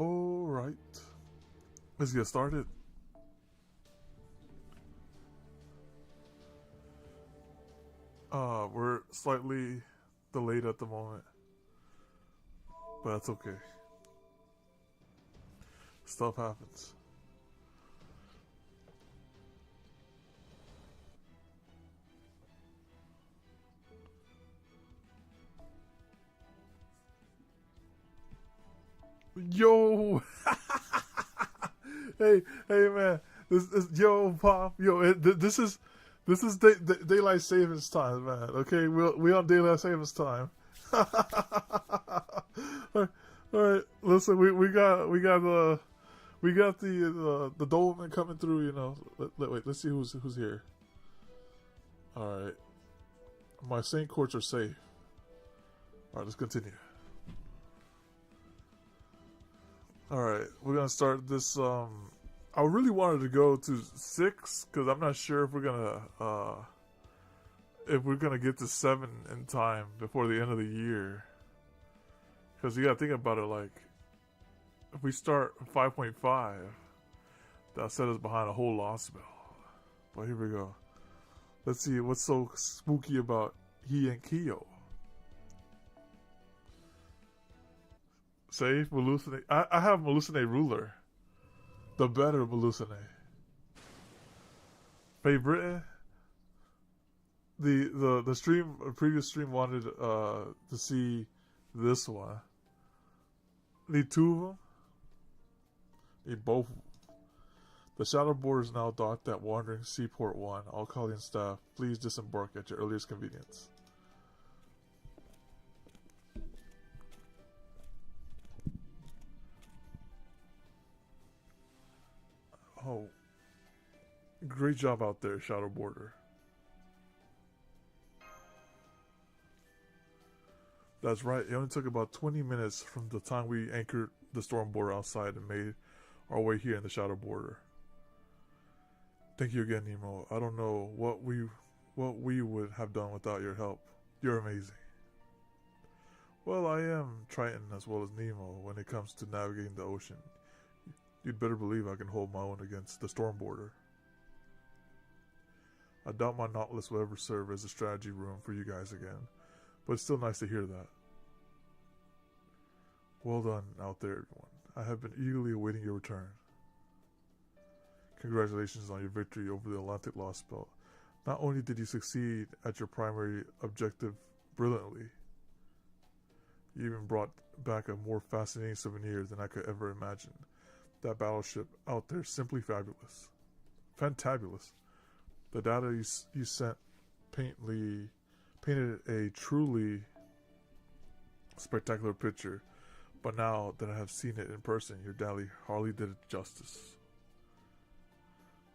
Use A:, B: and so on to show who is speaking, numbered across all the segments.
A: Alright. Let's get started. We're slightly delayed at the moment, but that's okay. Stuff happens. Yo! hey, man. This is yo, Pop. Yo, this is daylight savings time, man. Okay, we on daylight savings time. All right. Listen, we got the Doberman coming through. You know. Wait, let's see who's here. All right. My Saint courts are safe. All right, let's continue. All right, we're gonna start this. I really wanted to go to 6 because I'm not sure if we're gonna get to 7 in time before the end of the year. Because you gotta think about it, like if we start 5.5, that'll set us behind a whole Lostbelt. But here we go. Let's see what's so spooky about he and Kyo. Safe, hallucinate. I have hallucinate ruler. The better hallucinate. Favorite. The stream, previous stream wanted to see this one. Need 2 of them. Need both. The shadow board is now docked at Wandering Seaport 1. All Kalian staff, please disembark at your earliest convenience. Oh, great job out there, Shadow Border. That's right, it only took about 20 minutes from the time we anchored the storm border outside and made our way here in the Shadow Border. Thank you again, Nemo. I don't know what we would have done without your help. You're amazing. Well, I am Triton as well as Nemo when it comes to navigating the ocean. You'd better believe I can hold my own against the storm border. I doubt my Nautilus will ever serve as a strategy room for you guys again, but it's still nice to hear that. Well done out there, everyone. I have been eagerly awaiting your return. Congratulations on your victory over the Atlantic Lostbelt. Not only did you succeed at your primary objective brilliantly, you even brought back a more fascinating souvenir than I could ever imagine. That battleship out there, simply fabulous. Fantabulous. The data you sent painted a truly spectacular picture, but now that I have seen it in person, your dally hardly did it justice.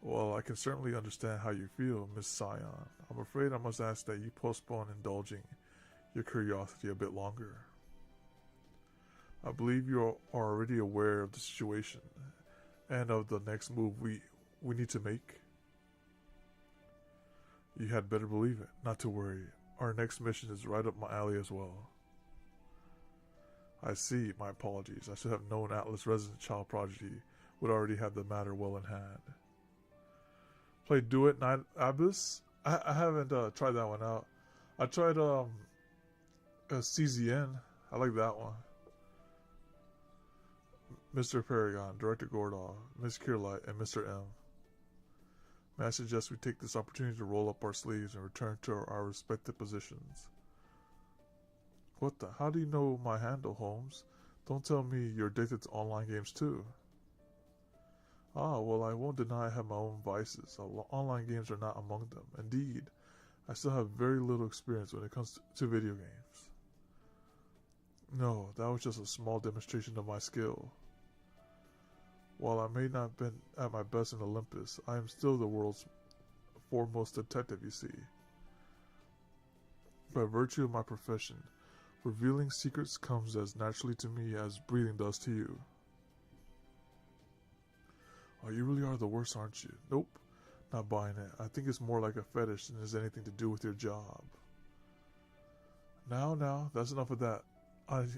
A: Well, I can certainly understand how you feel, Miss Scion. I'm afraid I must ask that you postpone indulging your curiosity a bit longer. I believe you are already aware of the situation and of the next move we need to make. You had better believe it. Not to worry. Our next mission is right up my alley as well. I see. My apologies. I should have known Atlas Resident Child Prodigy would already have the matter well in hand. Play Duet Night Abyss? I haven't tried that one out. I tried CZN. I like that one. Mr. Paragon, Director Gordov, Miss Kirlight, and Mr. M. May I suggest we take this opportunity to roll up our sleeves and return to our respective positions. What the? How do you know my handle, Holmes? Don't tell me you're addicted to online games too. Ah, well, I won't deny I have my own vices. Online games are not among them. Indeed, I still have very little experience when it comes to video games. No, that was just a small demonstration of my skill. While I may not have been at my best in Olympus, I am still the world's foremost detective, you see. By virtue of my profession, revealing secrets comes as naturally to me as breathing does to you. Oh, you really are the worst, aren't you? Nope, not buying it. I think it's more like a fetish than it has anything to do with your job. Now, that's enough of that,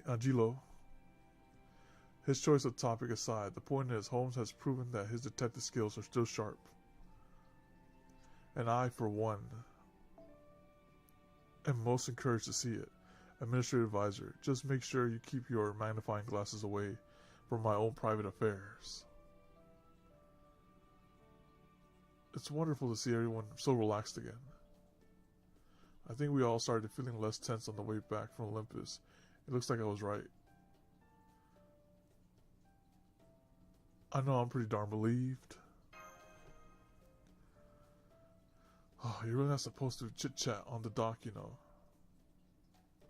A: Angelo. His choice of topic aside, the point is Holmes has proven that his detective skills are still sharp. And I, for one, am most encouraged to see it. Administrative advisor, just make sure you keep your magnifying glasses away from my own private affairs. It's wonderful to see everyone so relaxed again. I think we all started feeling less tense on the way back from Olympus. It looks like I was right. I know I'm pretty darn relieved. Oh, you're really not supposed to chit-chat on the dock, you know.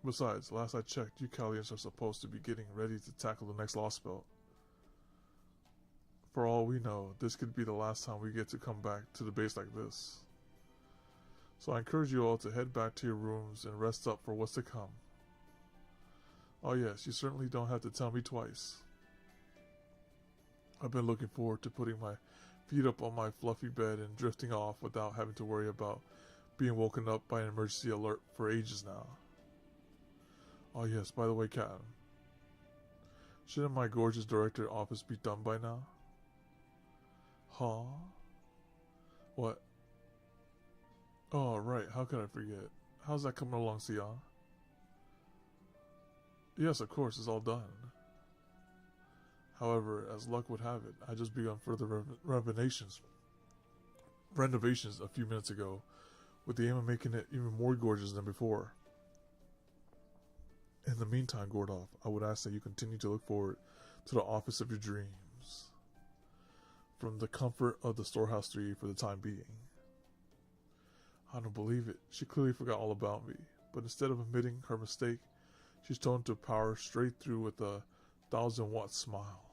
A: Besides, last I checked, you Callians are supposed to be getting ready to tackle the next Lostbelt. For all we know, this could be the last time we get to come back to the base like this. So I encourage you all to head back to your rooms and rest up for what's to come. Oh yes, you certainly don't have to tell me twice. I've been looking forward to putting my feet up on my fluffy bed and drifting off without having to worry about being woken up by an emergency alert for ages now. Oh yes, by the way, Captain. Shouldn't my gorgeous director office be done by now? Huh? What? Oh, right, how could I forget? How's that coming along, Sion? Yes, of course, it's all done. However, as luck would have it, I just begun further renovations a few minutes ago, with the aim of making it even more gorgeous than before. In the meantime, Gordov, I would ask that you continue to look forward to the office of your dreams, from the comfort of the Storehouse 3 for the time being. I don't believe it. She clearly forgot all about me, but instead of admitting her mistake, she's told to power straight through with a 1,000-watt smile.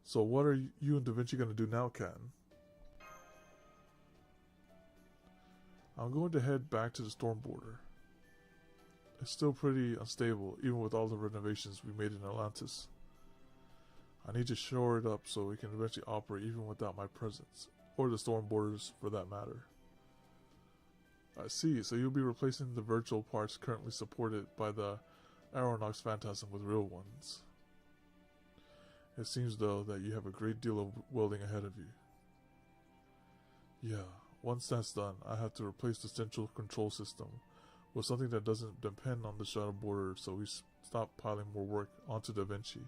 A: So what are you and Da Vinci going to do now, Captain? I'm going to head back to the storm border. It's still pretty unstable, even with all the renovations we made in Atlantis. I need to shore it up so it can eventually operate even without my presence, or the storm borders for that matter. I see, so you'll be replacing the virtual parts currently supported by the Aeronax Phantasm with real ones. It seems, though, that you have a great deal of welding ahead of you. Yeah, once that's done, I have to replace the central control system with something that doesn't depend on the shuttle border, so we stop piling more work onto Da Vinci.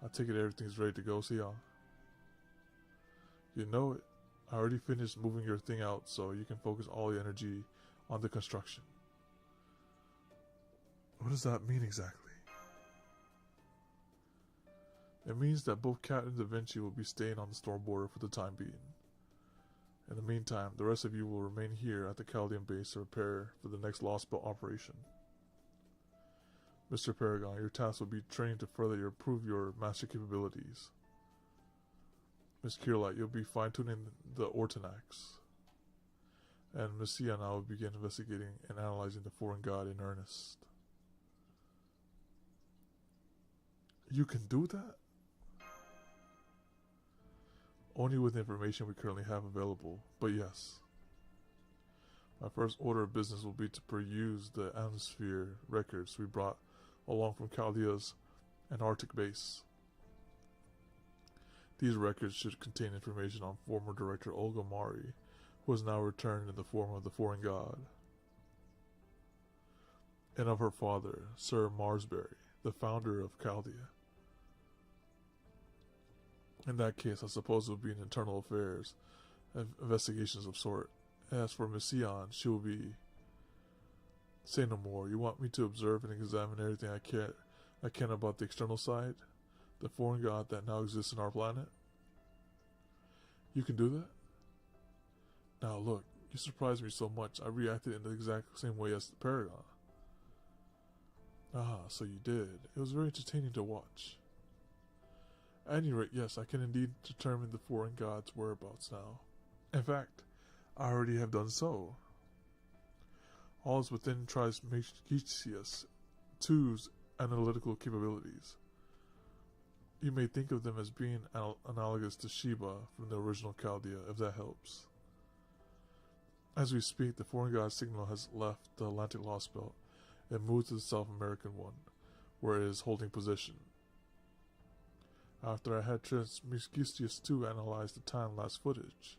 A: I take it everything's ready to go, Sia? You know it. I already finished moving your thing out, so you can focus all your energy on the construction. What does that mean exactly? It means that both Cat and Da Vinci will be staying on the storm border for the time being. In the meantime, the rest of you will remain here at the Chaldean base to prepare for the next Lostbelt operation. Mr. Paragon, your task will be training to further improve your master capabilities. Miss Kierlight, you'll be fine-tuning the Ortonax. And Miss Sia and I will begin investigating and analyzing the foreign god in earnest. You can do that? Only with the information we currently have available, but yes. My first order of business will be to peruse the atmosphere records we brought along from Chaldea's Antarctic base. These records should contain information on former director Olga Mari, who has now returned in the form of the foreign god, and of her father, Sir Marsbury, the founder of Chaldea. In that case, I suppose it would be an internal affairs investigations of sort. As for Miss Sion, she will be... Say no more. You want me to observe and examine everything I can about the external side? The foreign god that now exists in our planet? You can do that? Now look, you surprised me so much, I reacted in the exact same way as the Paragon. Ah, so you did. It was very entertaining to watch. At any rate, yes, I can indeed determine the foreign god's whereabouts now. In fact, I already have done so. All is within Trismegistus II's analytical capabilities. You may think of them as being analogous to Sheba from the original Chaldea, if that helps. As we speak, the foreign god signal has left the Atlantic Lost Belt and moved to the South American one, where it is holding position. After I had Trismegistus 2 analyze the time-lapse footage,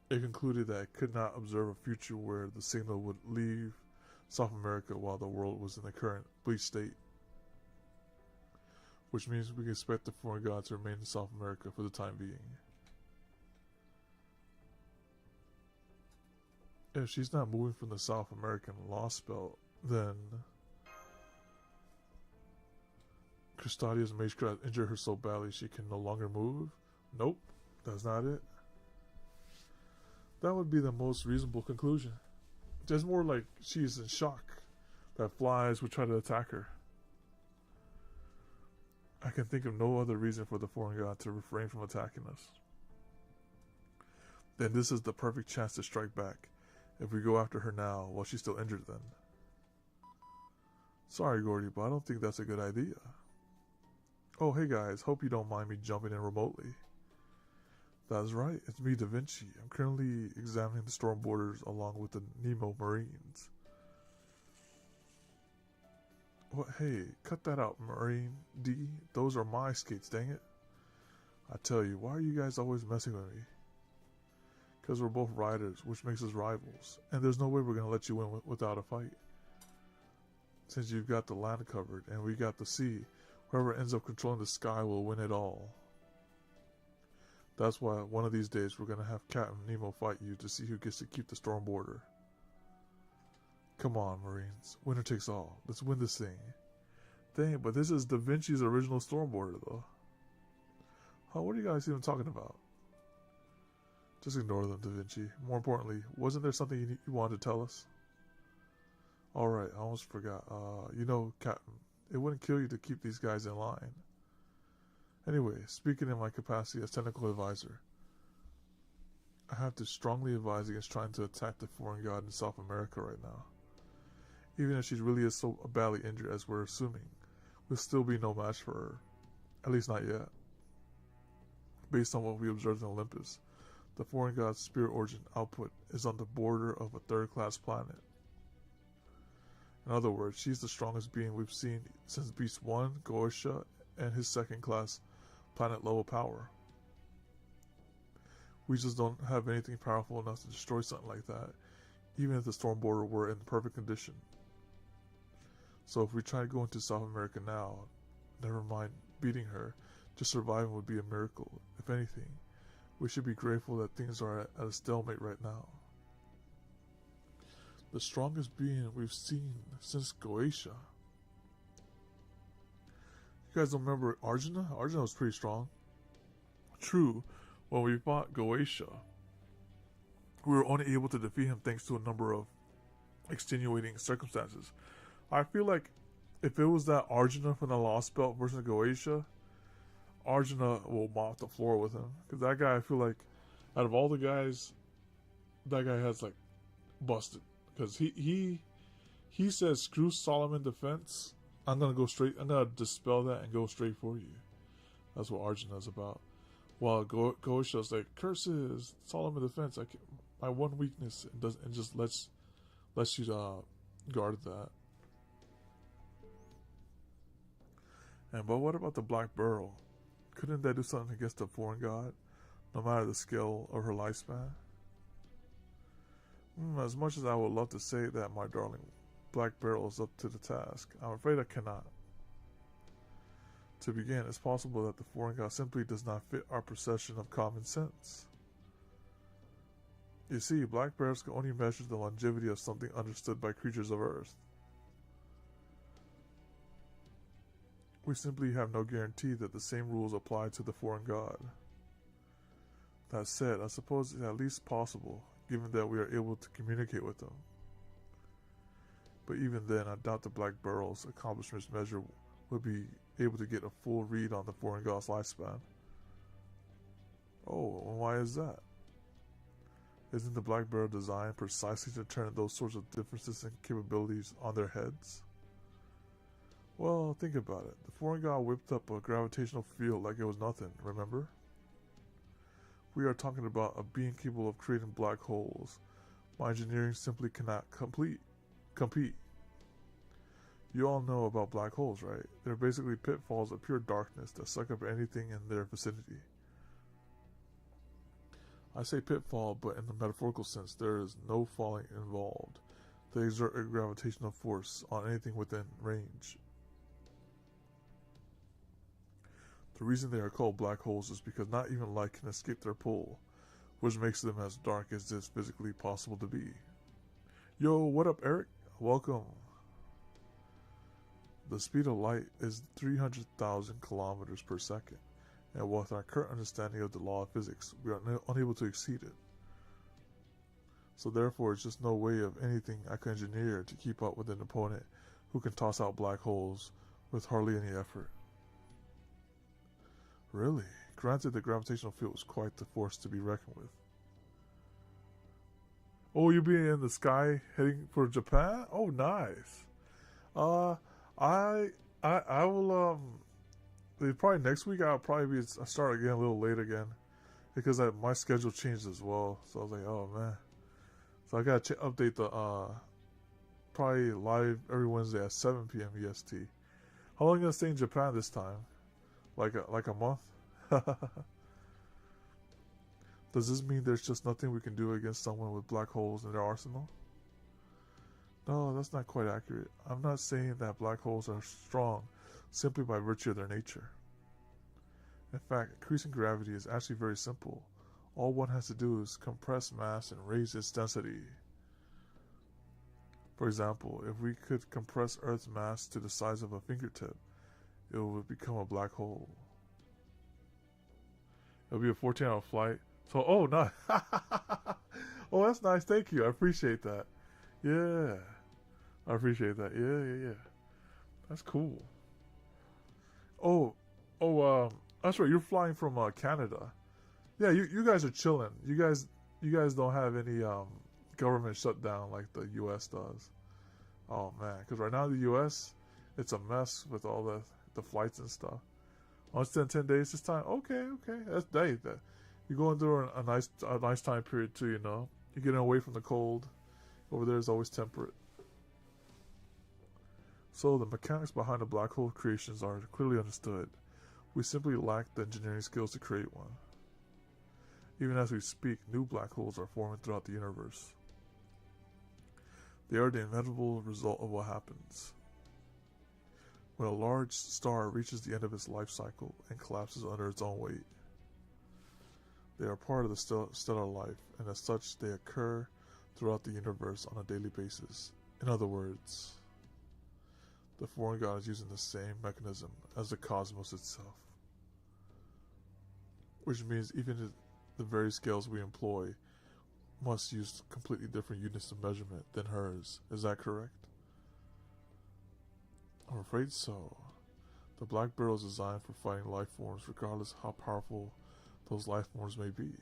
A: it concluded that it could not observe a future where the signal would leave South America while the world was in the current bleak state, which means we can expect the foreign god to remain in South America for the time being. If she's not moving from the South American Lostbelt, then Cristadia's magecraft injured her so badly she can no longer move? Nope, that's not it. That would be the most reasonable conclusion. It's more like she's in shock that flies would try to attack her. I can think of no other reason for the foreign god to refrain from attacking us. Then this is the perfect chance to strike back. If we go after her now, while she's still injured then. Sorry, Gordy, but I don't think that's a good idea. Oh, hey guys, hope you don't mind me jumping in remotely. That's right, it's me, Da Vinci. I'm currently examining the storm borders along with the Nemo Marines. What? Hey, cut that out, Marine D. Those are my skates, dang it. I tell you, why are you guys always messing with me? Because we're both riders, which makes us rivals. And there's no way we're going to let you win without a fight. Since you've got the land covered and we got the sea, whoever ends up controlling the sky will win it all. That's why one of these days we're going to have Captain Nemo fight you to see who gets to keep the storm border. Come on, Marines. Winner takes all. Let's win this thing. Dang, but this is Da Vinci's original storm border, though. Huh, what are you guys even talking about? Just ignore them, Da Vinci. More importantly, wasn't there something you wanted to tell us? Alright, I almost forgot. You know, Captain, it wouldn't kill you to keep these guys in line. Anyway, speaking in my capacity as technical advisor, I have to strongly advise against trying to attack the foreign god in South America right now. Even if she really is so badly injured as we're assuming, we'll still be no match for her. At least not yet. Based on what we observed in Olympus, the foreign god's spirit origin output is on the border of a third-class planet. In other words, she's the strongest being we've seen since Beast 1, Goetia, and his second-class planet-level power. We just don't have anything powerful enough to destroy something like that, even if the storm border were in perfect condition. So if we try to go into South America now, never mind beating her, just surviving would be a miracle. If anything, we should be grateful that things are at a stalemate right now. The strongest being we've seen since Goetia. You guys don't remember Arjuna? Arjuna was pretty strong. True, when we fought Goetia, we were only able to defeat him thanks to a number of extenuating circumstances. I feel like if it was that Arjuna from the Lostbelt versus Goetia, Arjuna will mop the floor with him. Because that guy, I feel like, out of all the guys, that guy has, like, busted. Because he says, screw Solomon defense. I'm going to dispel that and go straight for you. That's what Arjuna's about. While Goetia's like, curses, Solomon defense. My one weakness, and just lets you guard that. But what about the Black Beryl? Couldn't that do something against the foreign god, no matter the scale of her lifespan? As much as I would love to say that, my darling, Black Beryl is up to the task, I'm afraid I cannot. To begin, it's possible that the foreign god simply does not fit our perception of common sense. You see, Black Bears can only measure the longevity of something understood by creatures of Earth. We simply have no guarantee that the same rules apply to the foreign god. That said, I suppose it's at least possible, given that we are able to communicate with them. But even then, I doubt the Black Barrel's accomplishments measure would be able to get a full read on the foreign god's lifespan. Oh, and why is that? Isn't the Black Barrel designed precisely to turn those sorts of differences in capabilities on their heads? Well, think about it. The foreign god whipped up a gravitational field like it was nothing, remember? We are talking about a being capable of creating black holes. My engineering simply cannot compete. You all know about black holes, right? They're basically pitfalls of pure darkness that suck up anything in their vicinity. I say pitfall, but in the metaphorical sense, there is no falling involved. They exert a gravitational force on anything within range. The reason they are called black holes is because not even light can escape their pull, which makes them as dark as it's physically possible to be. Yo, what up, Eric? Welcome. The speed of light is 300,000 kilometers per second, and with our current understanding of the law of physics, we are unable to exceed it. So therefore, it's just no way of anything I can engineer to keep up with an opponent who can toss out black holes with hardly any effort. Really? Granted, the gravitational field is quite the force to be reckoned with. Oh, you'll be in the sky heading for Japan? Oh, nice. I will, probably next week I'll probably start again a little late again. Because my schedule changed as well. So I was like, oh man. So I gotta update the, probably live every Wednesday at 7 p.m. EST. How long are you gonna stay in Japan this time? Like a month? Does this mean there's just nothing we can do against someone with black holes in their arsenal? No, that's not quite accurate. I'm not saying that black holes are strong simply by virtue of their nature. In fact, increasing gravity is actually very simple. All one has to do is compress mass and raise its density. For example, if we could compress Earth's mass to the size of a fingertip, it would become a black hole. It'll be a 14-hour flight. So, oh, no. Oh, that's nice. Thank you. I appreciate that. Yeah. I appreciate that. Yeah. That's cool. Oh, that's right. You're flying from Canada. Yeah, you guys are chilling. You guys don't have any government shutdown like the U.S. does. Oh man, because right now the U.S. it's a mess with all the flights and stuff. On 10 days this time. Okay. That's that. You're going through a nice time period too. You know, you're getting away from the cold. Over there is always temperate. So the mechanics behind the black hole creations are clearly understood. We simply lack the engineering skills to create one. Even as we speak, new black holes are forming throughout the universe. They are the inevitable result of what happens when a large star reaches the end of its life cycle and collapses under its own weight. They are part of the stellar life, and as such, they occur throughout the universe on a daily basis. In other words, the foreign god is using the same mechanism as the cosmos itself. Which means even the very scales we employ must use completely different units of measurement than hers. Is that correct? I'm afraid so. The black barrel is designed for fighting life forms regardless how powerful those life forms may be.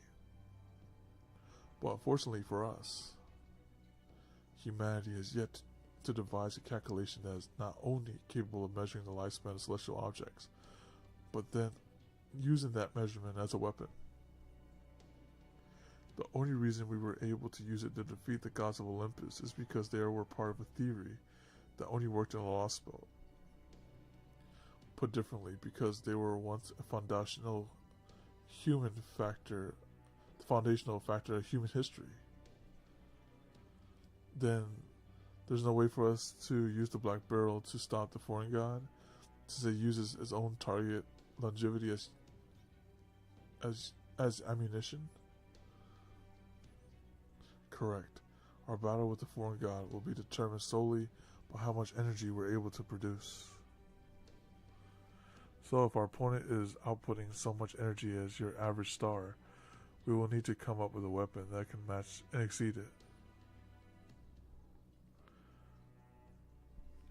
A: But unfortunately for us, humanity has yet to devise a calculation that is not only capable of measuring the lifespan of celestial objects, but then using that measurement as a weapon. The only reason we were able to use it to defeat the gods of Olympus is because they were part of a theory that only worked in the Lostbelt. Put differently, because they were once a foundational factor of human history. Then there's no way for us to use the black barrel to stop the foreign god, since it uses its own target longevity as ammunition. Correct. Our battle with the foreign god will be determined solely by how much energy we're able to produce. So if our opponent is outputting so much energy as your average star, we will need to come up with a weapon that can match and exceed it.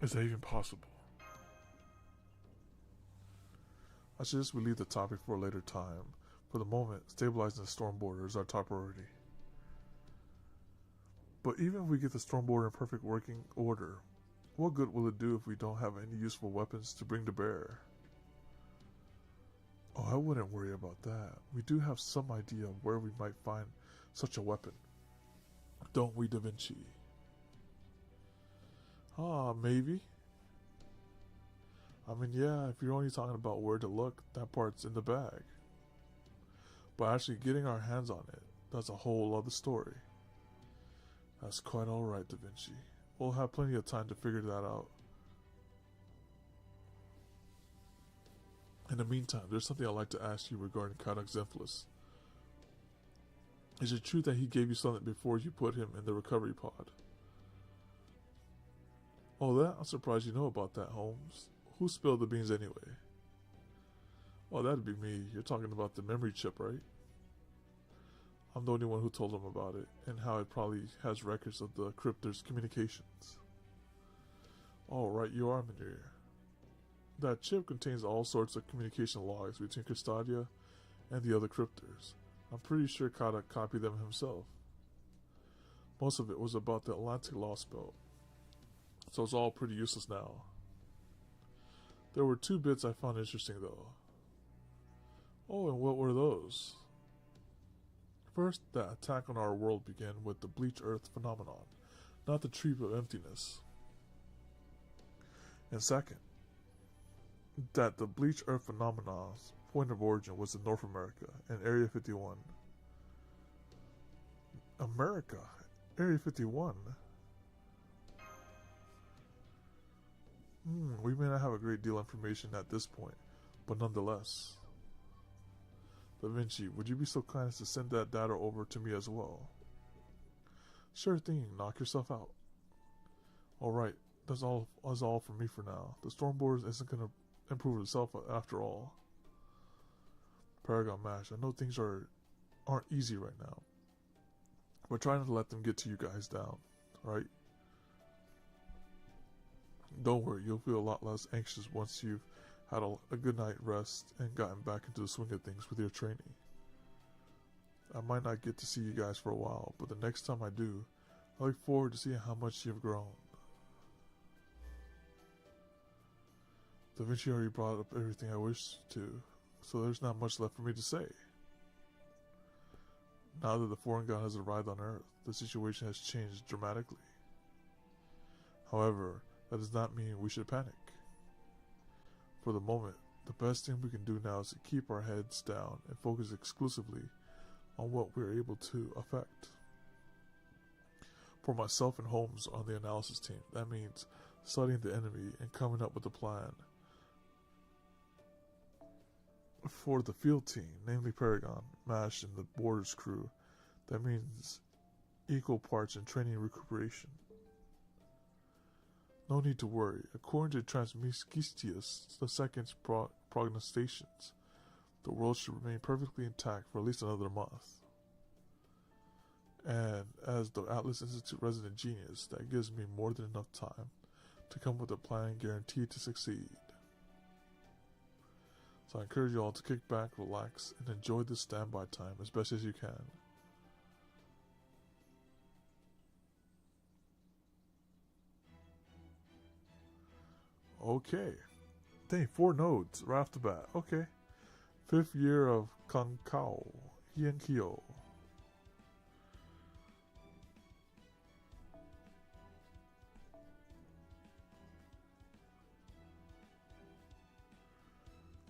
A: Is that even possible? I suggest we leave the topic for a later time. For the moment, stabilizing the storm border is our top priority. But even if we get the storm border in perfect working order, what good will it do if we don't have any useful weapons to bring to bear? Oh, I wouldn't worry about that. We do have some idea of where we might find such a weapon. Don't we, Da Vinci? Maybe. I mean, yeah, if you're only talking about where to look, that part's in the bag. But actually getting our hands on it, that's a whole other story. That's quite alright, Da Vinci. We'll have plenty of time to figure that out. In the meantime, there's something I'd like to ask you regarding Count Xenphilus. Is it true that he gave you something before you put him in the recovery pod? Oh, that? I'm surprised you know about that, Holmes. Who spilled the beans anyway? Oh, that'd be me. You're talking about the memory chip, right? I'm the only one who told him about it, and how it probably has records of the cryptors' communications. Oh, right, you are, Manir. That chip contains all sorts of communication logs between Custodia and the other cryptors. I'm pretty sure Kata copied them himself. Most of it was about the Atlantic Lostbelt, so it's all pretty useless now. There were 2 bits I found interesting, though. Oh, and what were those? First, the attack on our world began with the Bleach Earth phenomenon, not the Tree of Emptiness. And second, that the Bleach Earth phenomenon's point of origin was in North America, and Area 51. America? Area 51? We may not have a great deal of information at this point, but nonetheless. Da Vinci, would you be so kind as to send that data over to me as well? Sure thing, knock yourself out. Alright, that's all for me for now. The Stormboard isn't going to improve itself after all. Paragon Mash, I know things aren't easy right now. We're trying to let them get to you guys down, right? Don't worry, you'll feel a lot less anxious once you've had a good night rest and gotten back into the swing of things with your training. I might not get to see you guys for a while, but the next time I do, I look forward to seeing how much you've grown. Da Vinci already brought up everything I wished to, so there's not much left for me to say. Now that the foreign god has arrived on Earth, the situation has changed dramatically. However, that does not mean we should panic. For the moment, the best thing we can do now is to keep our heads down and focus exclusively on what we're able to affect. For myself and Holmes on the analysis team, that means studying the enemy and coming up with a plan. For the field team, namely Paragon, MASH, and the Borders crew, that means equal parts in training and recuperation. No need to worry. According to Transmeskistius II's prognostications, the world should remain perfectly intact for at least another month. And as the Atlas Institute resident genius, that gives me more than enough time to come up with a plan guaranteed to succeed. So I encourage you all to kick back, relax, and enjoy this standby time as best as you can. Okay. Dang, 4 nodes right off the bat. Okay. 5th year of Kankao. Hienkyo.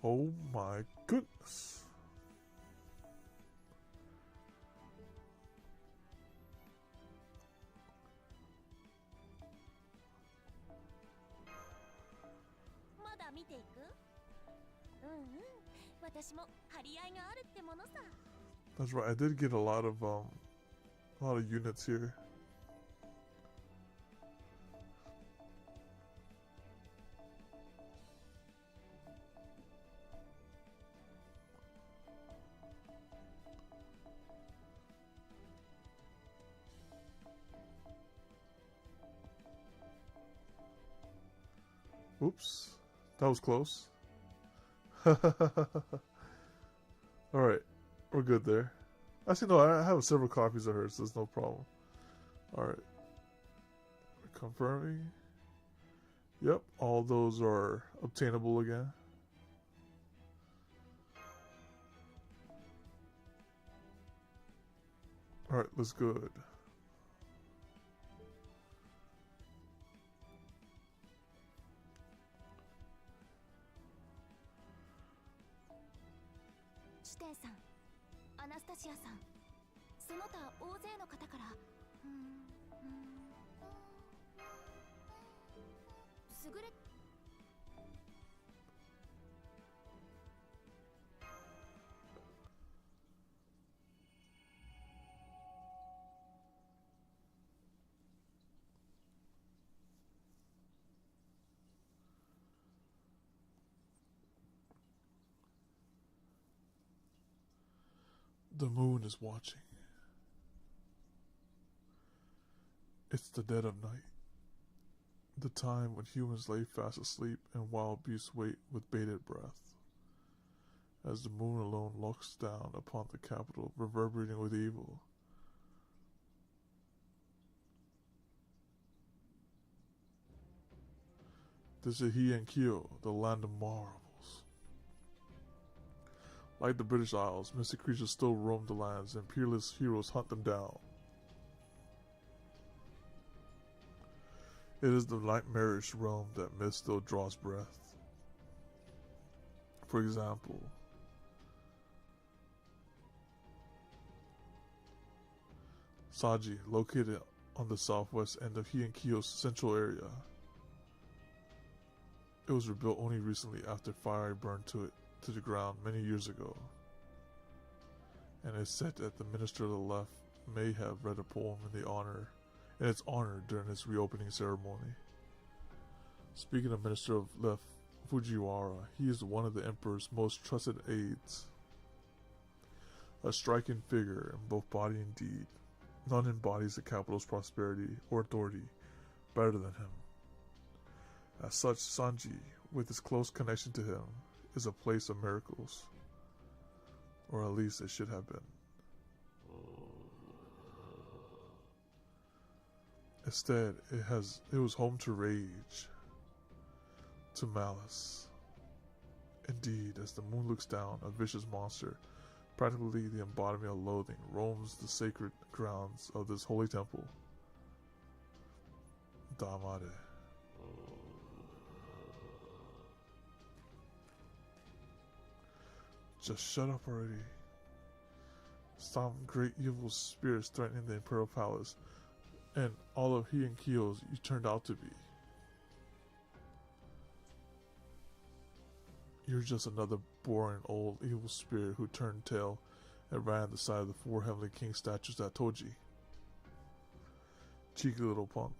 A: Oh my goodness. That's right, I did get a lot of units here. Oops, that was close. Alright, we're good there. Actually, no, I have several copies of her, so there's no problem. Alright. Confirming. Yep, all those are obtainable again. Alright, that's good.
B: テンさん、アナスタシアさん、その他大勢の方から、優れ。
A: The moon is watching. It's the dead of night, the time when humans lay fast asleep and wild beasts wait with bated breath. As the moon alone looks down upon the capital, reverberating with evil. This is Heian-kyo, the land of marvels. Like the British Isles, mystic creatures still roam the lands, and peerless heroes hunt them down. It is the nightmarish realm that myth still draws breath. For example, Saji, located on the southwest end of Heian-kyo's central area. It was rebuilt only recently after fire burned to the ground many years ago. And it's said that the minister of the left may have read a poem in its honor during its reopening ceremony. Speaking of minister of left Fujiwara, he is one of the emperor's most trusted aides. A striking figure in both body and deed. None embodies the capital's prosperity or authority better than him. As such, Sanji, with his close connection to him, is a place of miracles. Or at least it should have been. Instead, it was home to rage, to malice. Indeed, as the moon looks down, a vicious monster, practically the embodiment of loathing, roams the sacred grounds of this holy temple. Damare. Just shut up already. Some great evil spirits threatening the Imperial Palace, and all of Heian-kyo's you turned out to be. You're just another boring old evil spirit who turned tail and ran the side of the 4 Heavenly King statues at Toji. Cheeky little punk.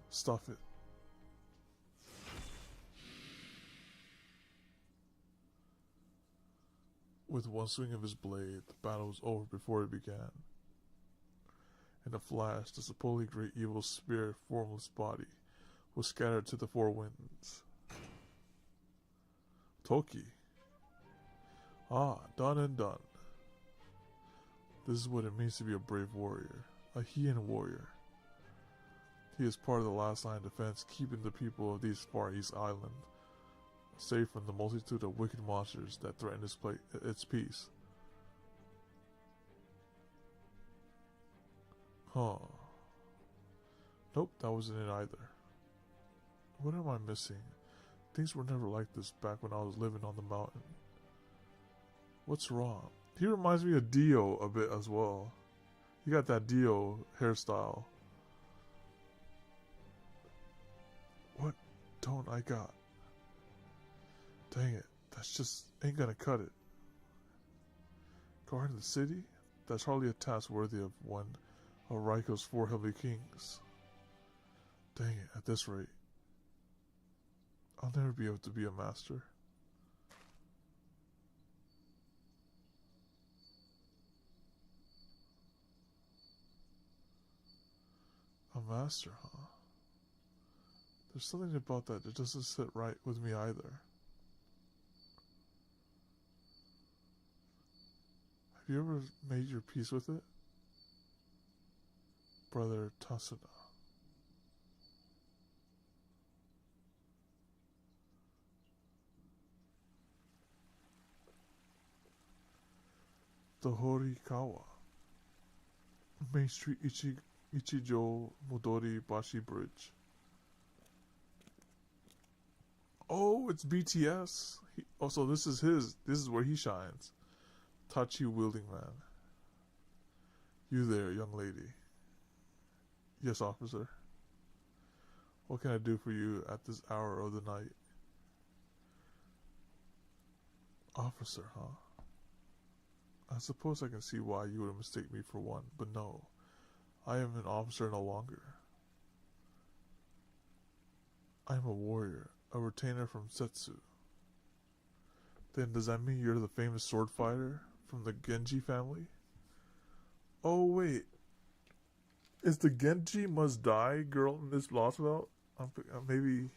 A: Stuff it. With one swing of his blade, the battle was over before it began. In a flash, the supposedly great evil spirit formless body was scattered to the 4 winds. Toki. Ah, done and done. This is what it means to be a brave warrior, a Heian warrior. He is part of the last line of defense, keeping the people of these Far East Island safe from the multitude of wicked monsters that threaten its peace. Huh. Nope, that wasn't it either. What am I missing? Things were never like this back when I was living on the mountain. What's wrong? He reminds me of Dio a bit as well. He got that Dio hairstyle. What don't I got? Dang it, that's just ain't gonna cut it. Guarding the city? That's hardly a task worthy of one of Raiko's 4 Heavenly Kings. Dang it, at this rate, I'll never be able to be a master. A master, huh? There's something about that doesn't sit right with me either. Have you ever made your peace with it? Brother Tasuna. The Horikawa. Main Street Ichijo Modori Bashi Bridge. Oh, it's BTS. Also, this is his. This is where he shines. Tachi wielding man. You there, young lady. Yes, officer. What can I do for you at this hour of the night? Officer, huh? I suppose I can see why you would mistake me for one, but no. I am an officer no longer. I am a warrior, a retainer from Setsu. Then does that mean you're the famous sword fighter from the Genji family? Oh wait, is the Genji must die girl in this Lostbelt? Maybe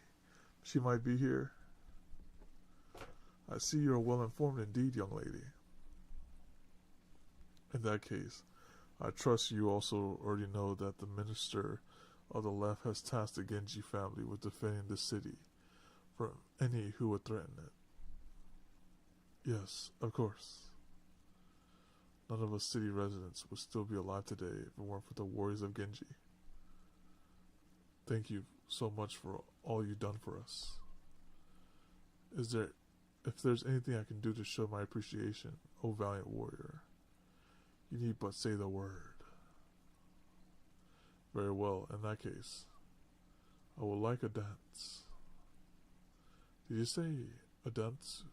A: she might be here. I see you're well informed indeed, young lady. In that case, I trust you also already know that the minister of the left has tasked the Genji family with defending the city from any who would threaten it. Yes, of course. None of us city residents would still be alive today if it weren't for the warriors of Genji. Thank you so much for all you've done for us. If there's anything I can do to show my appreciation, O valiant warrior, you need but say the word. Very well, in that case, I would like a dance. Did you say a dance?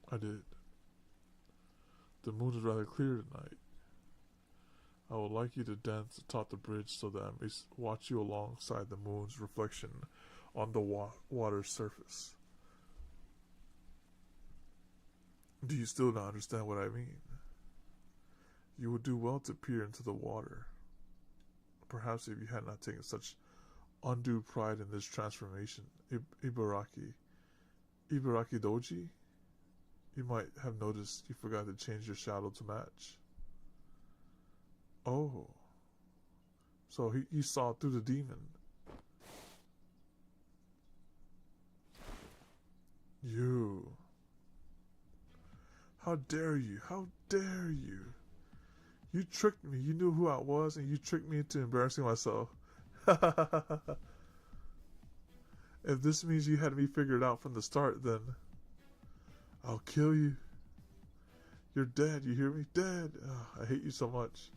A: I did. The moon is rather clear tonight. I would like you to dance atop the bridge so that I may watch you alongside the moon's reflection on the water's surface. Do you still not understand what I mean? You would do well to peer into the water. Perhaps if you had not taken such undue pride in this transformation, Ibaraki Doji, you might have noticed you forgot to change your shadow to match. Oh, so he saw through the demon. You. How dare you? How dare you? You tricked me. You knew who I was, and you tricked me into embarrassing myself. If this means you had me figured out from the start, then I'll kill you. You're dead. You hear me? Dead. I hate you so much.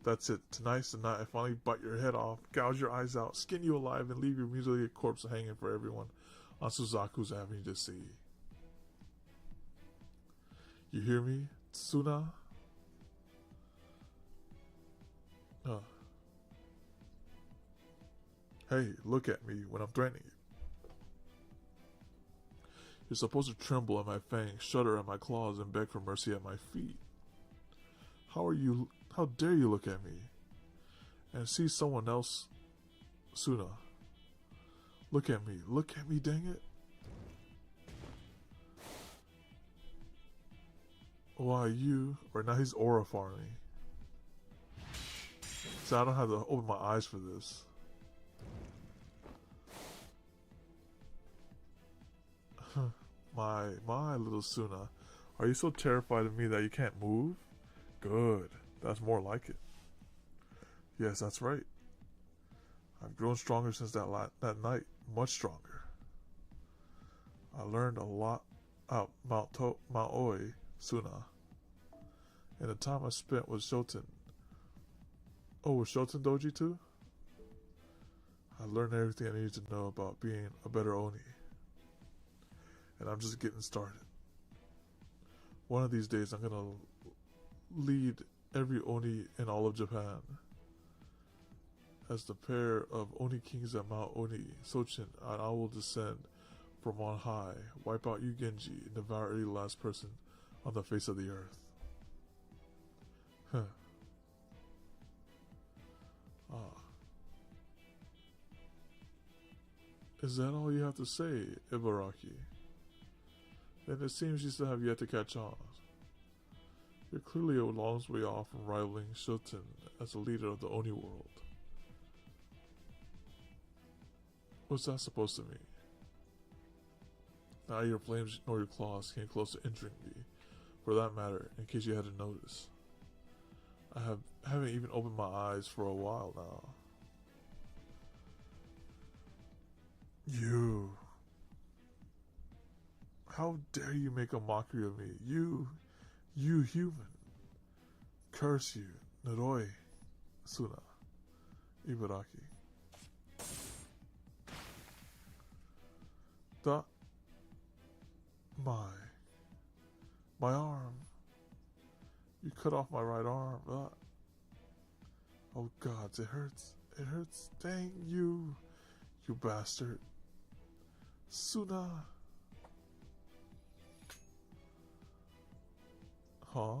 A: That's it. Tonight's the night I finally bite your head off, gouge your eyes out, skin you alive, and leave your mutilated corpse hanging for everyone on Suzaku's Avenue to see. You hear me, Tsuna? Hey, look at me when I'm threatening you. You're supposed to tremble at my fangs, shudder at my claws, and beg for mercy at my feet. How dare you look at me and see someone else, Suna? Look at me, dang it. Why now he's aura farming. So I don't have to open my eyes for this. My little Suna, are you so terrified of me that you can't move? Good, that's more like it. Yes, that's right. I've grown stronger since that night, much stronger. I learned a lot out Mount Oi, Suna. And the time I spent with Shoten. Oh, was Shoten Doji too? I learned everything I needed to know about being a better Oni. And I'm just getting started. One of these days I'm gonna lead every Oni in all of Japan. As the pair of Oni kings at Mount Oni, Sochin, and I will descend from on high, wipe out you Genji, and devour every last person on the face of the earth. Is that all you have to say, Ibaraki? Then it seems you still have yet to catch on. You're clearly a long way off from rivaling Shoten as the leader of the Oni world. What's that supposed to mean? Neither your flames nor your claws came close to injuring me. For that matter, in case you hadn't noticed, I haven't even opened my eyes for a while now. You. How dare you make a mockery of me? You human. Curse you, Noroi, Suna, Ibaraki. The... My arm. You cut off my right arm. Oh gods, it hurts. It hurts. Dang you bastard. Suna. Huh?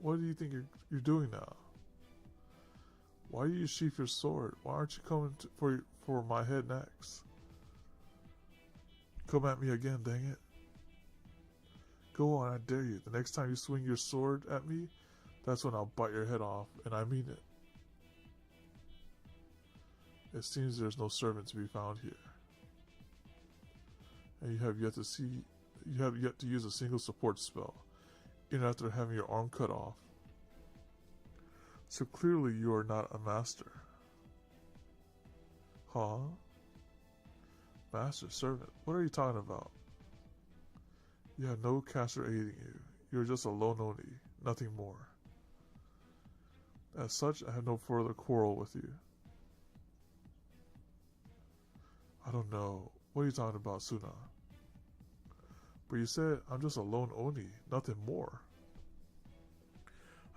A: What do you think you're doing now? Why do you sheath your sword? Why aren't you coming for my head next? Come at me again, dang it. Go on, I dare you. The next time you swing your sword at me, that's when I'll bite your head off, and I mean it. It seems there's no servant to be found here. And you have yet to use a single support spell, even after having your arm cut off. So clearly you are not a master. Huh? Master, servant, what are you talking about? You have no caster aiding you. You're just a lone Oni, nothing more. As such, I have no further quarrel with you. I don't know. What are you talking about, Suna? But you said I'm just a lone Oni, nothing more.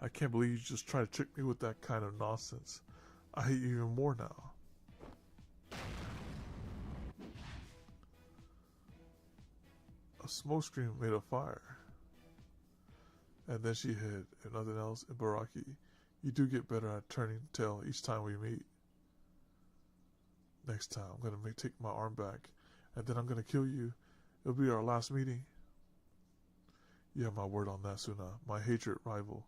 A: I can't believe you just tried to trick me with that kind of nonsense. I hate you even more now. A smoke screen made of fire. And then she hid. If nothing else, Ibaraki, you do get better at turning tail each time we meet. Next time, I'm going to take my arm back, and then I'm going to kill you. It'll be our last meeting. You have my word on that, Suna. My hated rival.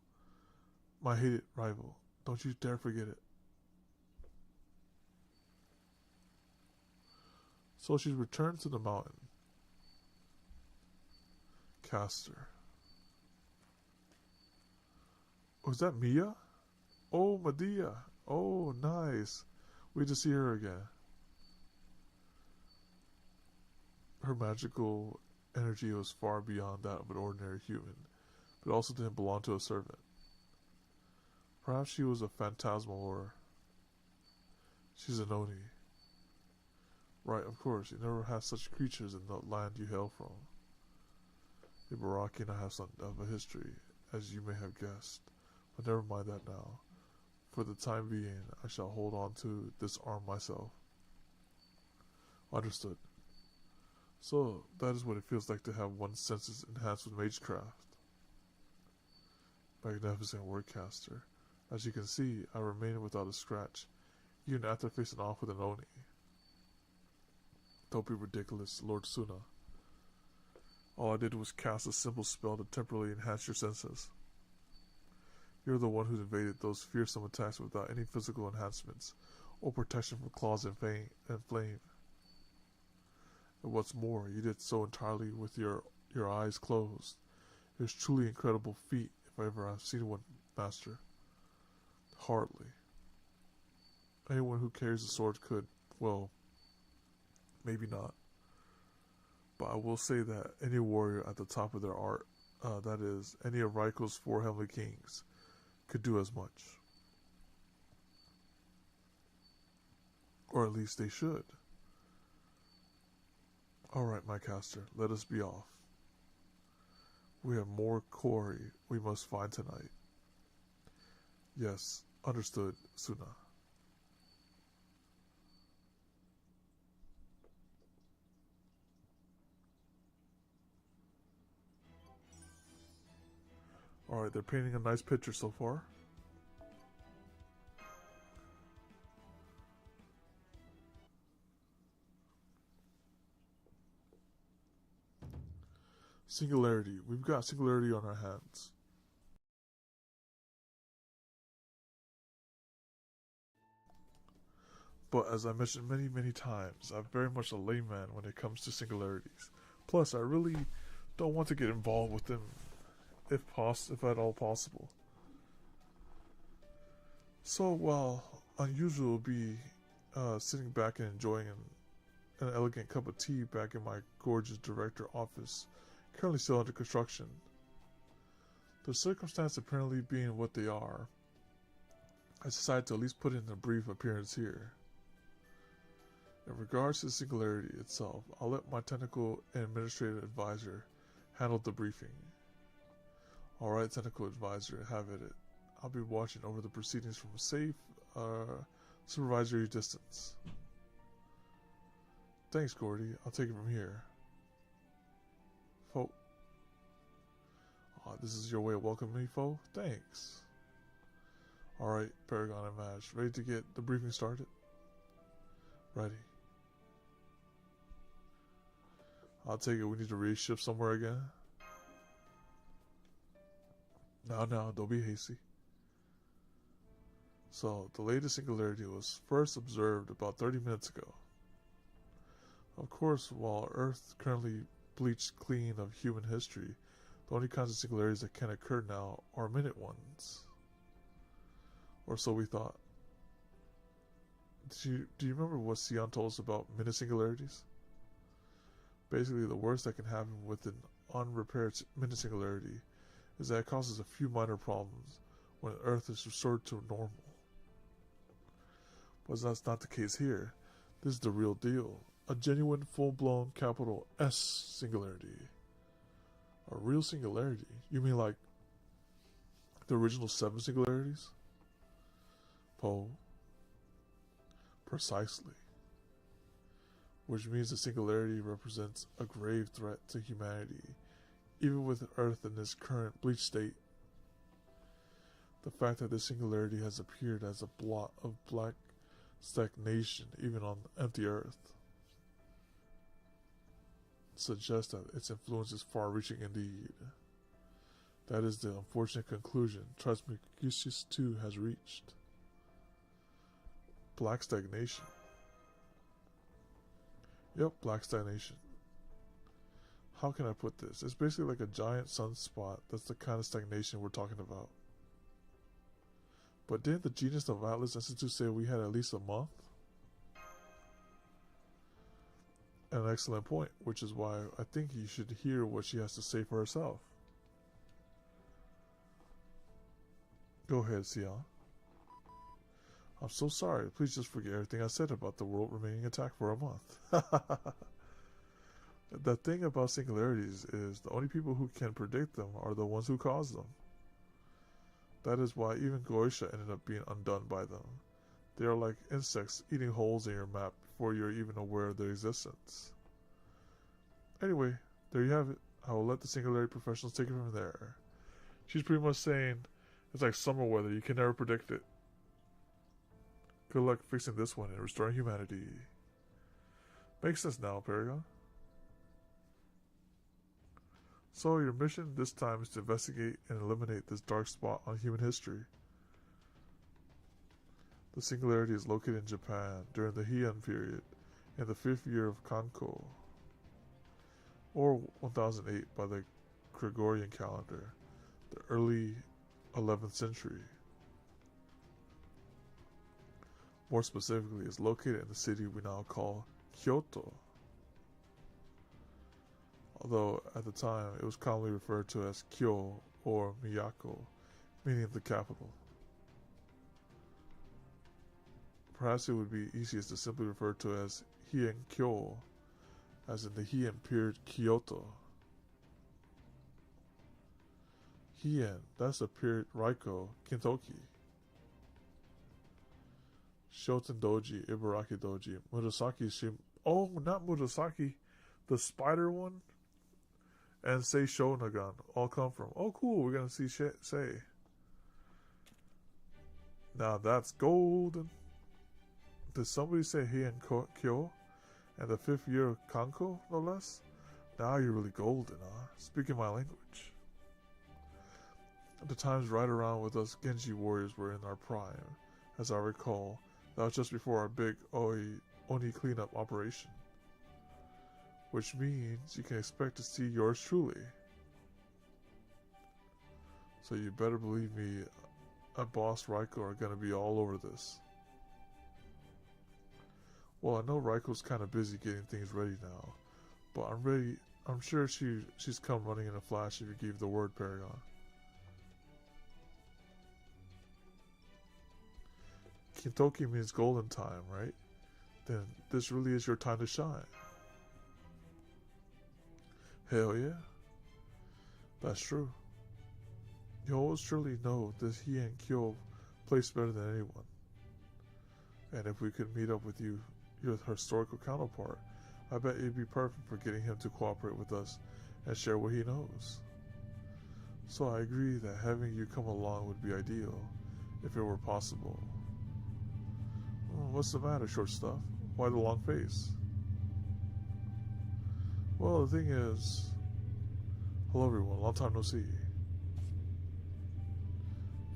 A: Don't you dare forget it. So she's returned to the mountain. Caster. Was that Mia? Oh, Medea. Oh, nice. Wait to see her again. Her magical energy was far beyond that of an ordinary human, but also didn't belong to a servant. Perhaps she was a phantasmal or... She's an Oni. Right, of course, you never had such creatures in the land you hail from. Ibaraki and I have something of a history, as you may have guessed, but never mind that now. For the time being, I shall hold on to this arm myself. Understood. So, that is what it feels like to have one's senses enhanced with magecraft. Magnificent wordcaster. As you can see, I remain without a scratch, even after facing off with an Oni. Don't be ridiculous, Lord Suna. All I did was cast a simple spell to temporarily enhance your senses. You're the one who evaded those fearsome attacks without any physical enhancements or protection from claws and flame. And what's more, you did so entirely with your eyes closed. It was truly incredible feat, if I ever have seen one, Master. Hardly. Anyone who carries a sword could, well, maybe not. But I will say that any warrior at the top of their art, that is, any of Raiko's 4 Heavenly Kings, could do as much. Or at least they should. Alright, my caster, let us be off. We have more quarry we must find tonight. Yes, understood, Suna. Alright, they're painting a nice picture so far. Singularity. We've got singularity on our hands. But as I mentioned many times, I'm very much a layman when it comes to singularities. Plus, I really don't want to get involved with them, if at all possible. So while unusual will be sitting back and enjoying an elegant cup of tea back in my gorgeous director office, currently still under construction. The circumstances apparently being what they are, I decided to at least put in a brief appearance here. In regards to the singularity itself, I'll let my technical and administrative advisor handle the briefing. Alright, technical advisor, have at it. I'll be watching over the proceedings from a safe, supervisory distance. Thanks, Gordy. I'll take it from here. Foe. This is your way of welcoming me, Foe? Thanks. Alright, Paragon and Mash. Ready to get the briefing started? Ready. I'll take it we need to reshift somewhere again. Now, don't be hasty. So, the latest singularity was first observed about 30 minutes ago. Of course, while Earth currently bleached clean of human history, the only kinds of singularities that can occur now are minute ones. Or so we thought. Do you remember what Sion told us about minute singularities? Basically, the worst that can happen with an unrepaired minute singularity is that it causes a few minor problems when Earth is restored to normal. But that's not the case here. This is the real deal. A genuine, full-blown capital S singularity. A real singularity? You mean like the original 7 singularities? Poe. Precisely. Which means the singularity represents a grave threat to humanity, even with Earth in its current bleached state. The fact that this singularity has appeared as a blot of black stagnation even on empty Earth suggests that its influence is far-reaching indeed. That is the unfortunate conclusion Trismegistus 2 has reached. Black stagnation. Yep, black stagnation. How can I put this? It's basically like a giant sunspot. That's the kind of stagnation we're talking about. But didn't the Genius of Atlas Institute say we had at least a month? An excellent point, which is why I think you should hear what she has to say for herself. Go ahead, Sion. I'm so sorry. Please just forget everything I said about the world remaining intact for a month. The thing about singularities is the only people who can predict them are the ones who cause them. That is why even Goetia ended up being undone by them. They are like insects eating holes in your map before you're even aware of their existence. Anyway, there you have it. I will let the singularity professionals take it from there. She's pretty much saying it's like summer weather. You can never predict it. Good luck fixing this one and restoring humanity. Makes sense now, Paragon. So your mission this time is to investigate and eliminate this dark spot on human history. The singularity is located in Japan during the Heian period in the 5th year of Kanko, or 1008 by the Gregorian calendar, the early 11th century. More specifically, it's located in the city we now call Kyoto, although at the time it was commonly referred to as Kyo or Miyako, meaning the capital. Perhaps it would be easiest to simply refer to it as Heian Kyo, as in the Heian period Kyoto. Heian, that's the period Raiko Kintoki. Shoten Doji, Ibaraki Doji, Murasaki Shim. Oh, not Murasaki, the spider one, and Sei Shonagon all come from. Oh, cool, we're gonna see Sei. Now that's golden. Did somebody say Heian Kyo? And the 5th year of Kanko, no less? Now you're really golden, huh? Speaking my language. The times right around with us Genji warriors were in our prime. As I recall, that was just before our big Oni cleanup operation. Which means you can expect to see yours truly. So you better believe me, Boss Raiko are gonna be all over this. Well, I know Raiko's kind of busy getting things ready now, but I'm sure she's come running in a flash if you gave the word, Paragon. Kintoki means golden time, right? Then this really is your time to shine. Hell yeah. That's true. You always surely know that he and Kyo place better than anyone. And if we could meet up with you, your historical counterpart, I bet it'd be perfect for getting him to cooperate with us and share what he knows. So I agree that having you come along would be ideal, if it were possible. What's the matter, short stuff? Why the long face? Well, the thing is... Hello everyone, long time no see.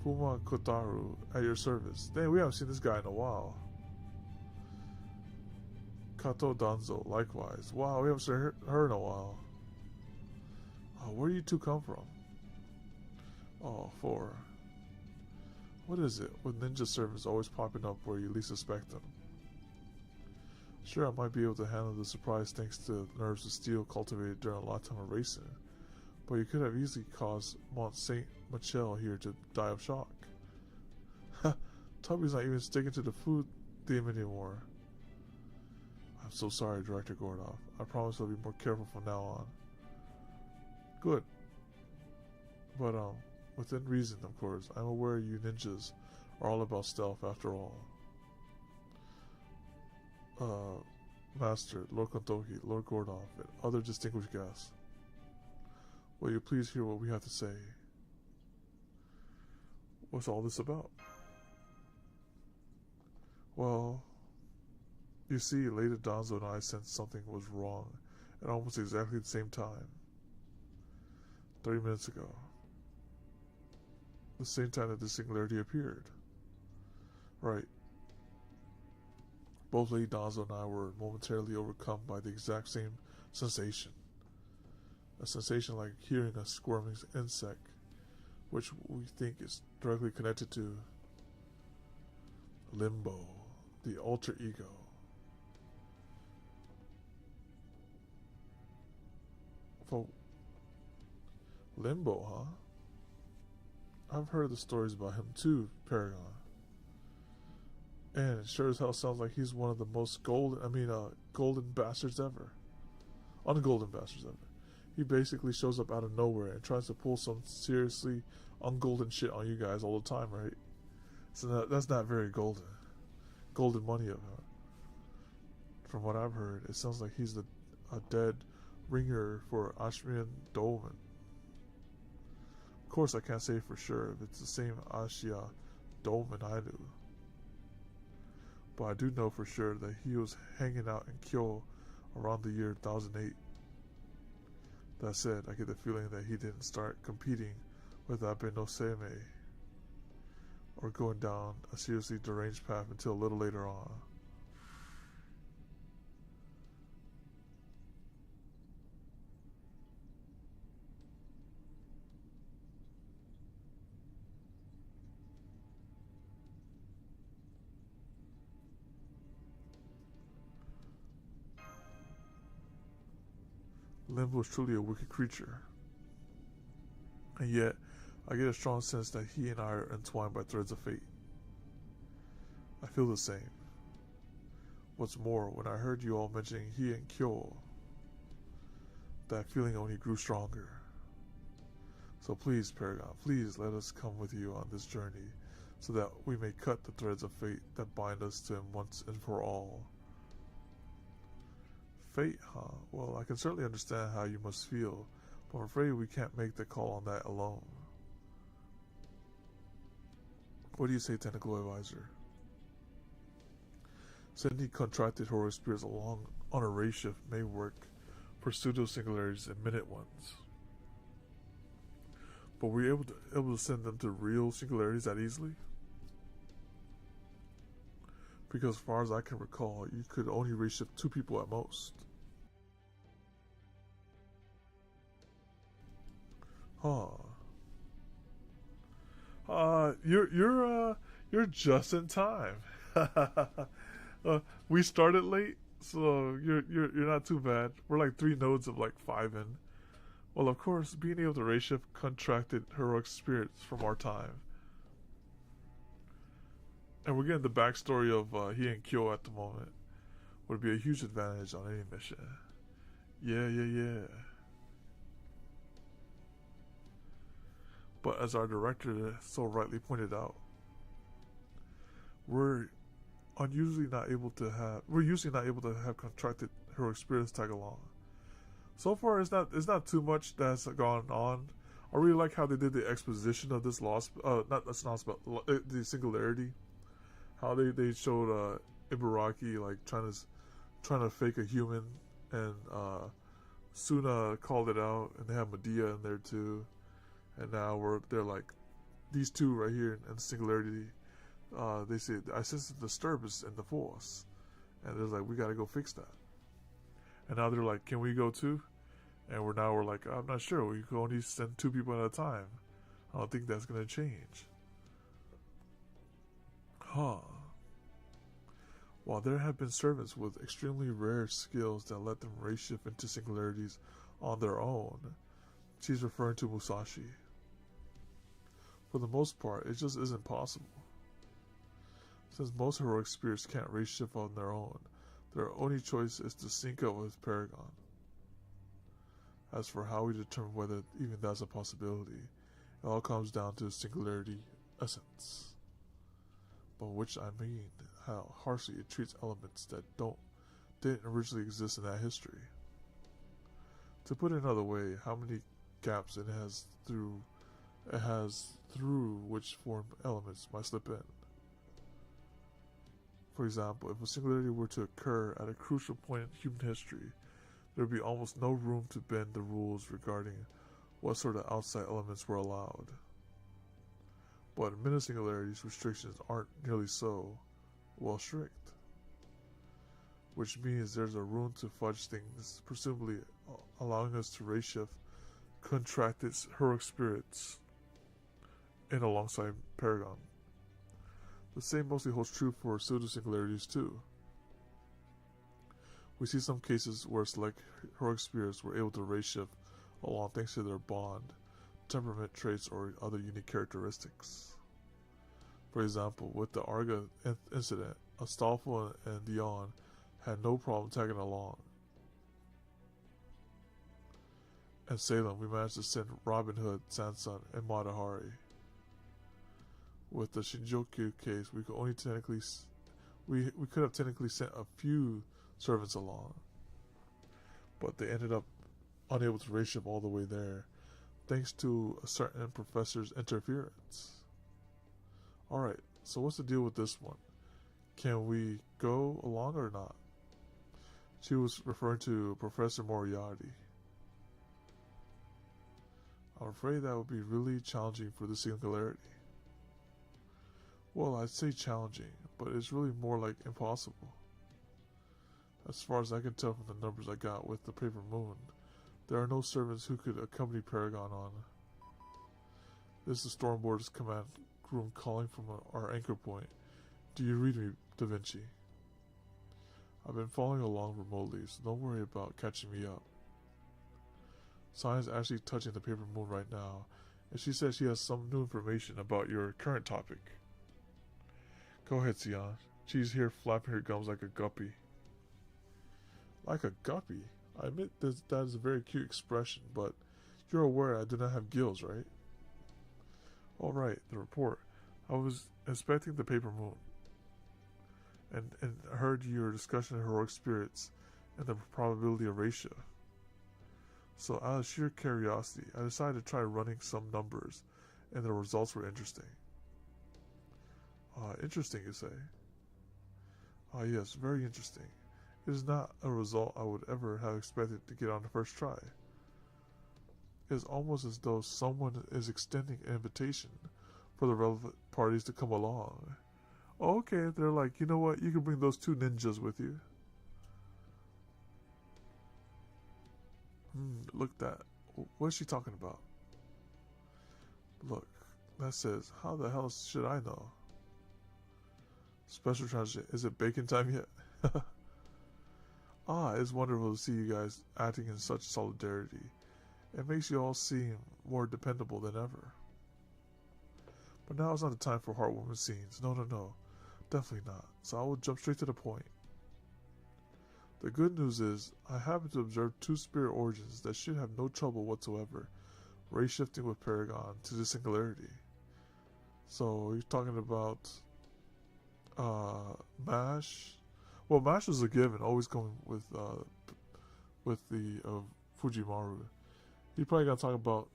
A: Fuma Kotaru, at your service. Dang, we haven't seen this guy in a while. Kato Danzo, likewise. Wow, we haven't seen her in a while. Where do you two come from? Oh, 4. What is it with ninja servants always popping up where you least expect them? Sure, I might be able to handle the surprise thanks to nerves of steel cultivated during a lifetime of racing, but you could have easily caused Mont Saint Michel here to die of shock. Ha! Tubby's not even sticking to the food theme anymore. I'm so sorry, Director Gordoff. I promise I'll be more careful from now on. Good. But, within reason, of course. I'm aware you ninjas are all about stealth after all. Master, Lord Kontoki, Lord Gordoff, and other distinguished guests. Will you please hear what we have to say? What's all this about? Well, you see, Lady Danzo and I sensed something was wrong at almost exactly the same time. 30 minutes ago. The same time that the singularity appeared. Right. Both Lady Danzo and I were momentarily overcome by the exact same sensation. A sensation like hearing a squirming insect, which we think is directly connected to Limbo, the alter ego. For Limbo, huh? I've heard the stories about him too, Paragon. And it sure as hell sounds like he's one of the most golden bastards ever. Ungolden bastards ever. He basically shows up out of nowhere and tries to pull some seriously ungolden shit on you guys all the time, right? So that's not very golden. Golden money of him. From what I've heard, it sounds like he's a dead ringer for Ashmian Dolmen. Of course, I can't say for sure if it's the same Ashia Dolmen I knew. But I do know for sure that he was hanging out in Kyo around the year 1008. That said, I get the feeling that he didn't start competing with Abe no Seimei or going down a seriously deranged path until a little later on. Limbo is truly a wicked creature. And yet, I get a strong sense that he and I are entwined by threads of fate. I feel the same. What's more, when I heard you all mentioning he and Kyo, that feeling only grew stronger. So please, Paragon, please let us come with you on this journey so that we may cut the threads of fate that bind us to him once and for all. Fate, huh? Well, I can certainly understand how you must feel, but I'm afraid we can't make the call on that alone. What do you say, Technical Advisor? Sending contracted horror spirits along on a ray shift may work for pseudo-singularities and minute ones. But were you able to send them to real singularities that easily? Because as far as I can recall, you could only ray shift 2 people at most. You're just in time. We started late, so you're not too bad. We're like 3 nodes of like 5 in. Well, of course, being able to race shift contracted heroic spirits from our time. And we're getting the backstory of he and Kyo at the moment. Would be a huge advantage on any mission. Yeah. But as our director so rightly pointed out, we're usually not able to have contracted heroic spirits tag along. So far, it's not too much that's gone on. I really like how they did the exposition of this the singularity. How they showed Ibaraki like trying to fake a human, and Suna called it out, and they have Medea in there too. And now they're like these two right here in singularity. They say I sense a disturbance in the force, and they're like, we got to go fix that. And now they're like, can we go too? And we're like, I'm not sure. We can only send 2 people at a time. I don't think that's gonna change. Huh. While there have been servants with extremely rare skills that let them race shift into singularities on their own, she's referring to Musashi. For the most part, it just isn't possible. Since most heroic spirits can't race shift on their own, their only choice is to sync up with Paragon. As for how we determine whether even that's a possibility, it all comes down to singularity essence. By which I mean how harshly it treats elements that didn't originally exist in that history. To put it another way, how many gaps it has through which form elements might slip in. For example, if a singularity were to occur at a crucial point in human history, there would be almost no room to bend the rules regarding what sort of outside elements were allowed. But in meta-singularities, restrictions aren't nearly so strict. Which means there's a room to fudge things, presumably allowing us to race shift contracted heroic spirits in alongside Paragon. The same mostly holds true for pseudo-singularities too. We see some cases where select heroic spirits were able to race shift along thanks to their bond, temperament traits, or other unique characteristics. For example, with the Arga incident, Astolfo and Dion had no problem tagging along. In Salem, we managed to send Robin Hood, Sansan, and Matahari. With the Shinjuku case, we could have technically sent a few servants along, but they ended up unable to race shift all the way there, thanks to a certain professor's interference. Alright, so what's the deal with this one? Can we go along or not? She was referring to Professor Moriarty. I'm afraid that would be really challenging for the singularity. Well, I'd say challenging, but it's really more like impossible. As far as I can tell from the numbers I got with the Paper Moon, there are no servants who could accompany Paragon on. This is the Stormboard's command room calling from our anchor point. Do you read me, Da Vinci? I've been following along remotely, so don't worry about catching me up. Sign's actually touching the Paper Moon right now, and she says she has some new information about your current topic. Go ahead, Sion. She's here flapping her gums like a guppy. Like a guppy? I admit that is a very cute expression, but you're aware I do not have gills, right? All right, the report. I was inspecting the Paper Moon and heard your discussion of heroic spirits and the probability of ratio. So out of sheer curiosity, I decided to try running some numbers, and the results were interesting. Interesting, you say? Yes, very interesting. It is not a result I would ever have expected to get on the first try. It is almost as though someone is extending an invitation for the relevant parties to come along. Okay, they're like, you know what, you can bring those 2 ninjas with you. Look that. What is she talking about? Look, that says, how the hell should I know? Special transition. Is it bacon time yet? It's wonderful to see you guys acting in such solidarity. It makes you all seem more dependable than ever. But now is not the time for heartwarming scenes. No, no, no. Definitely not. So I will jump straight to the point. The good news is, I happen to observe two spirit origins that should have no trouble whatsoever ray shifting with Paragon to the singularity. So you're talking about MASH. Well, MASH was a given, always going with the Fujimaru. You probably got to talk about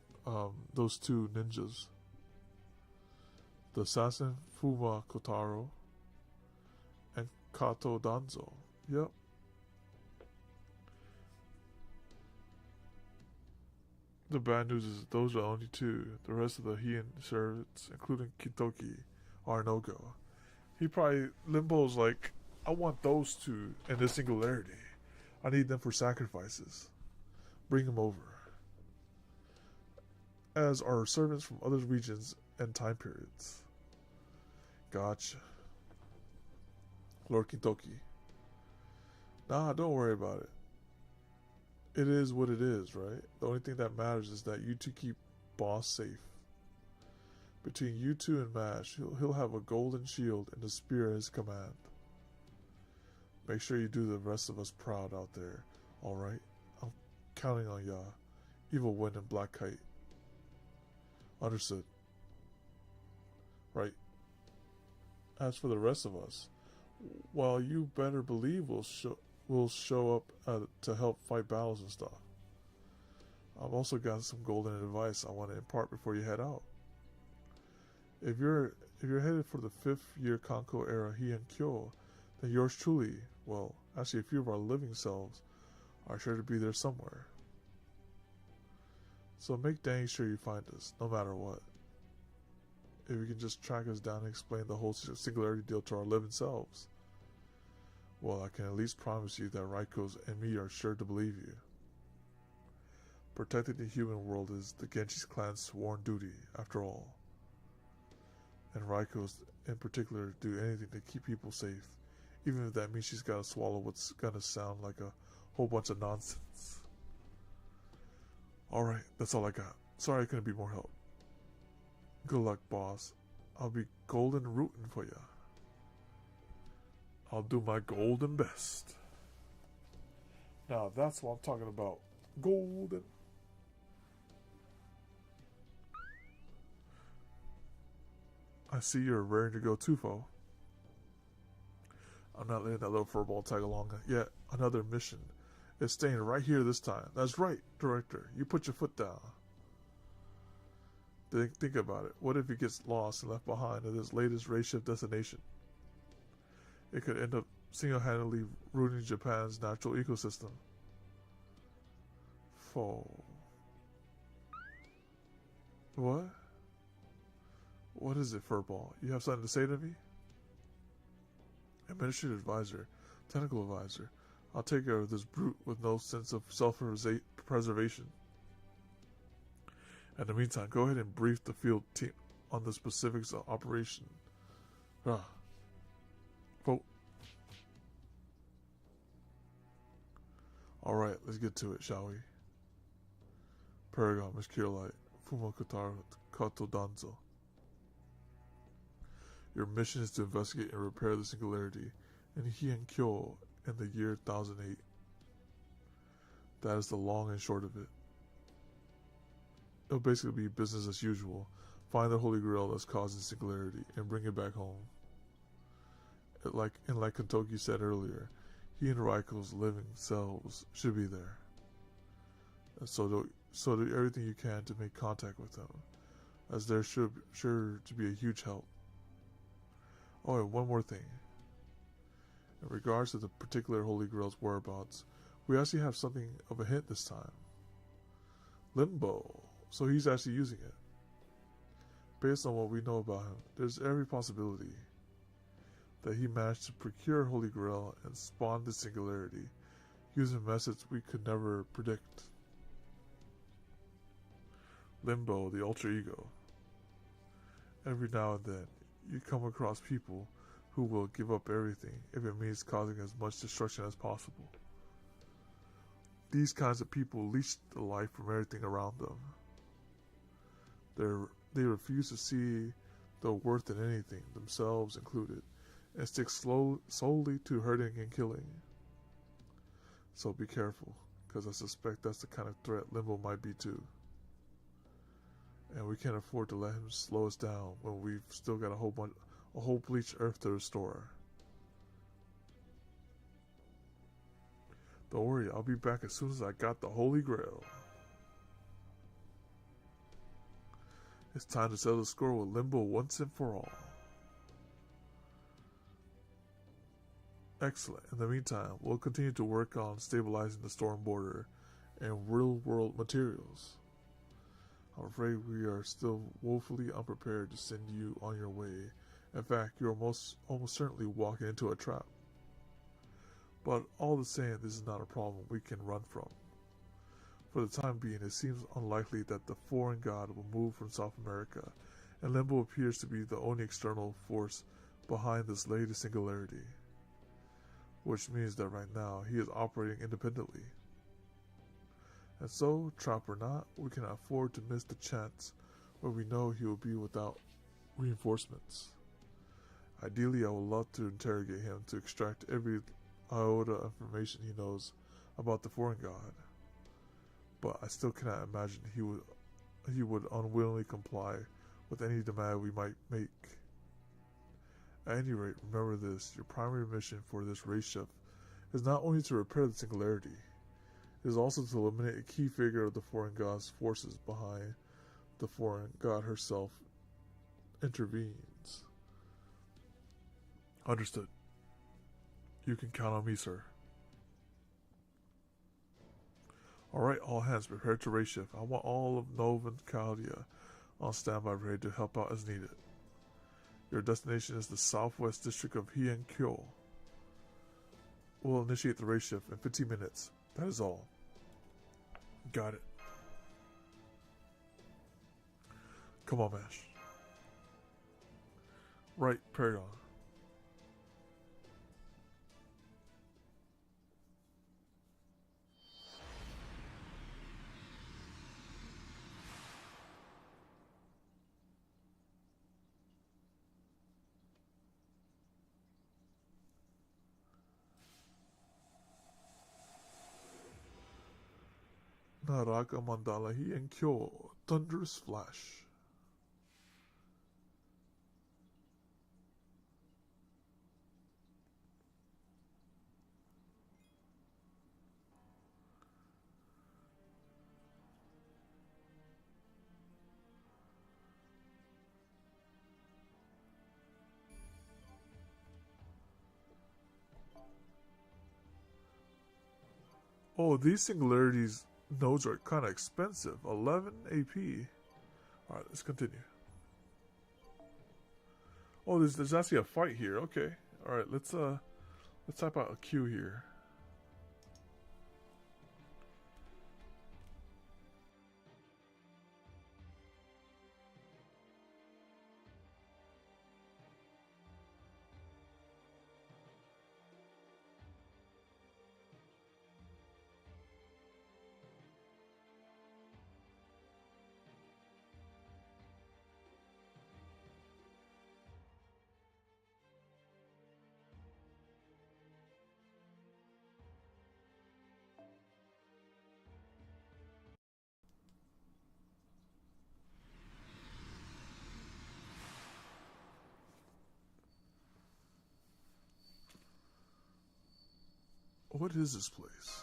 A: those two ninjas, the assassin Fuma Kotaro and Kato Danzo. Yep. The bad news is those are only two. The rest of the Heian servants, including Kitoki, are no go. Limbo's like, I want those two in this singularity. I need them for sacrifices. Bring them over. As are servants from other regions and time periods. Gotcha. Lord Kitoki. Nah, don't worry about it. It is what it is, right? The only thing that matters is that you two keep Boss safe. Between you two and MASH, he'll have a golden shield and a spear at his command. Make sure you do the rest of us proud out there, alright? I'm counting on ya. Evil Wind and Black Kite. Understood. Right. As for the rest of us, well, you better believe we'll show up to help fight battles and stuff. I've also got some golden advice I want to impart before you head out. If you're headed for the 5th year Kanko era Heian Kyo, then yours truly, well, actually a few of our living selves, are sure to be there somewhere. So make dang sure you find us, no matter what. If you can just track us down and explain the whole singularity deal to our living selves, well, I can at least promise you that Raiko's and me are sure to believe you. Protecting the human world is the Genshi's clan's sworn duty, after all. And Raiko's, in particular, do anything to keep people safe, even if that means she's got to swallow what's going to sound like a whole bunch of nonsense. Alright, that's all I got. Sorry I couldn't be more help. Good luck, boss. I'll be golden rooting for ya. I'll do my golden best. Now that's what I'm talking about. Golden. I see you're raring to go too, foe. I'm not letting that little furball tag along. Yet another mission. It's staying right here this time. That's right, Director. You put your foot down. Think about it. What if he gets lost and left behind at his latest race shift destination? It could end up single-handedly ruining Japan's natural ecosystem. Foe. What? What is it, Furball? You have something to say to me? Administrative advisor, technical advisor. I'll take care of this brute with no sense of self-preservation. In the meantime, go ahead and brief the field team on the specifics of operation. Vote. Alright, let's get to it, shall we? Paragon, Miss Kirlight, Fuma Kotaro, Kato Danzo. Your mission is to investigate and repair the singularity in Heian Kyo in the year 1008. That is the long and short of it. It'll basically be business as usual. Find the Holy Grail that's causing singularity and bring it back home. Like Kentoki said earlier, he and Raiko's living selves should be there. So do everything you can to make contact with them, as they're sure to be a huge help. Oh, and one more thing. In regards to the particular Holy Grail's whereabouts, we actually have something of a hint this time. Limbo. So he's actually using it. Based on what we know about him, there's every possibility that he managed to procure Holy Grail and spawn the singularity using methods we could never predict. Limbo, the ultra ego. Every now and then, you come across people who will give up everything if it means causing as much destruction as possible. These kinds of people leech the life from everything around them. They refuse to see the worth in anything, themselves included, and stick solely to hurting and killing. So be careful, because I suspect that's the kind of threat Limbo might be too. And we can't afford to let him slow us down when we've still got a whole bleached earth to restore. Don't worry, I'll be back as soon as I got the Holy Grail. It's time to settle the score with Limbo once and for all. Excellent. In the meantime, we'll continue to work on stabilizing the storm border and real-world materials. I'm afraid we are still woefully unprepared to send you on your way. In fact, you are almost certainly walking into a trap. But all the same, this is not a problem we can run from. For the time being, it seems unlikely that the foreign god will move from South America, and Limbo appears to be the only external force behind this latest singularity. Which means that right now, he is operating independently. And so, trap or not, we cannot afford to miss the chance where we know he will be without reinforcements. Ideally, I would love to interrogate him to extract every iota of information he knows about the foreign god. But I still cannot imagine he would unwillingly comply with any demand we might make. At any rate, remember this, your primary mission for this race shift is not only to repair the singularity, it is also to eliminate a key figure of the foreign god's forces behind the foreign god herself intervenes. Understood. You can count on me, sir. Alright, all hands, prepare to race shift. I want all of Nova and Caldia on standby ready to help out as needed. Your destination is the southwest district of Hienkyo. We'll initiate the race shift in 15 minutes. That is all. Got it. Come on, Mash. Right, Paragon. Naraka Mandala Hienkyo. Thunderous Flash. Oh, these singularities nodes are kind of expensive. 11 AP. Alright, let's continue. Oh, there's actually a fight here. Okay. Alright, let's type out a Q here. What is this place?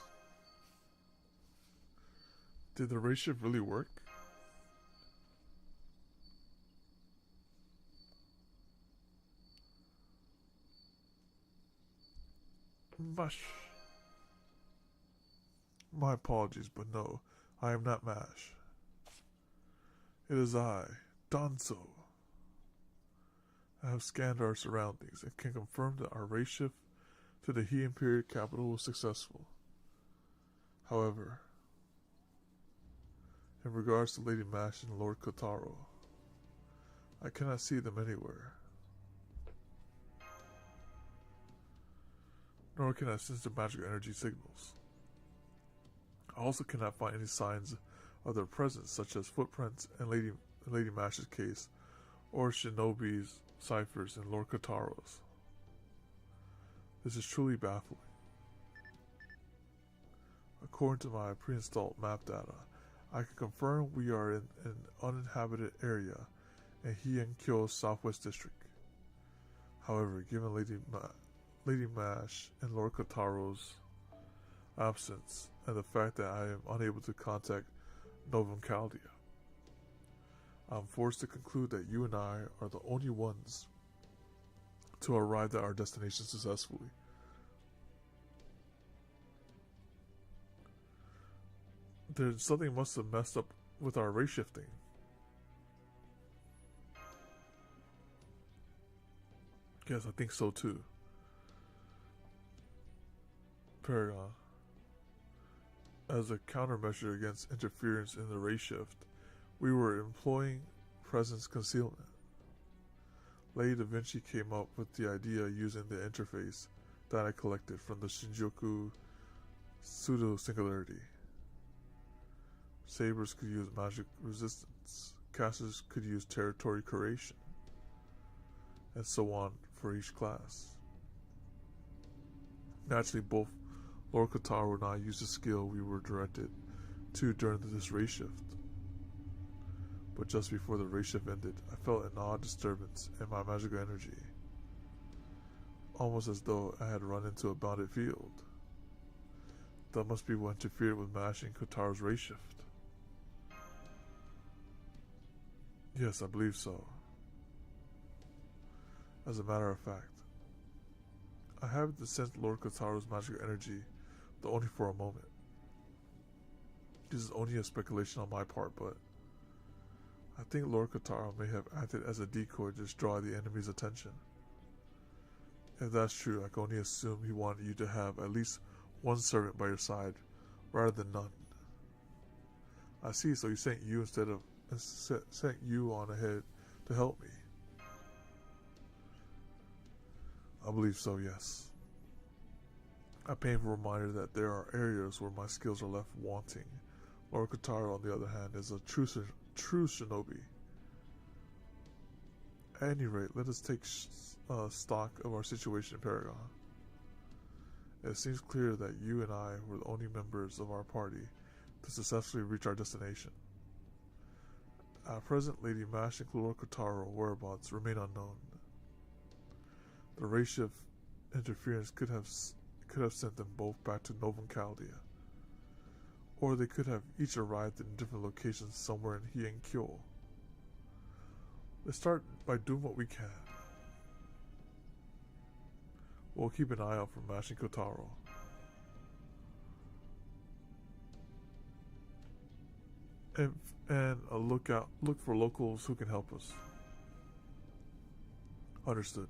A: Did the race shift really work? Mush. My apologies, but no, I am not Mash. It is I, Danzo. I have scanned our surroundings and can confirm that our race shift to the He Imperial capital was successful. However, in regards to Lady Mash and Lord Kotaro, I cannot see them anywhere. nor can I sense their magical energy signals. I also cannot find any signs of their presence, such as footprints in Lady Mash's case, or Shinobi's ciphers in Lord Kotaro's. This is truly baffling. According to my pre-installed map data, I can confirm we are in an uninhabited area in Heian-kyo's southwest district. However, given Lady Mash and Lord Kotaro's absence, and the fact that I am unable to contact Novum Chaldea, I'm forced to conclude that you and I are the only ones to arrive at our destination successfully. There's something must have messed up with our ray shifting. Yes, I think so too. Paragon. As a countermeasure against interference in the ray shift, we were employing presence concealment. Lady Da Vinci came up with the idea using the interface that I collected from the Shinjuku pseudo-singularity. Sabers could use magic resistance, casters could use territory curation, and so on for each class. Naturally, both Lord Kotaro and I used the skill we were directed to during this ray shift. But just before the ray shift ended, I felt an odd disturbance in my magical energy, almost as though I had run into a bounded field. That must be what interfered with mashing Kotaro's ray shift. Yes, I believe so. As a matter of fact, I haven't to sense Lord Kotaro's magical energy, though only for a moment. This is only a speculation on my part, but I think Lord Kotaro may have acted as a decoy to draw the enemy's attention. If that's true, I can only assume he wanted you to have at least one servant by your side, rather than none. I see, so he sent you sent you on ahead to help me. I believe so, yes. A painful reminder that there are areas where my skills are left wanting. Lord Kotaro, on the other hand, is a true shinobi. At any rate, let us take stock of our situation in Paragon. It seems clear that you and I were the only members of our party to successfully reach our destination. At present, Lady Mash and Lord Kotaro whereabouts remain unknown. The ray shift interference could have sent them both back to Novum Chaldea, or they could have each arrived in different locations somewhere in Heian-kyo. Let's start by doing what we can. We'll keep an eye out for Mash and Kotaro. And look for locals who can help us. Understood.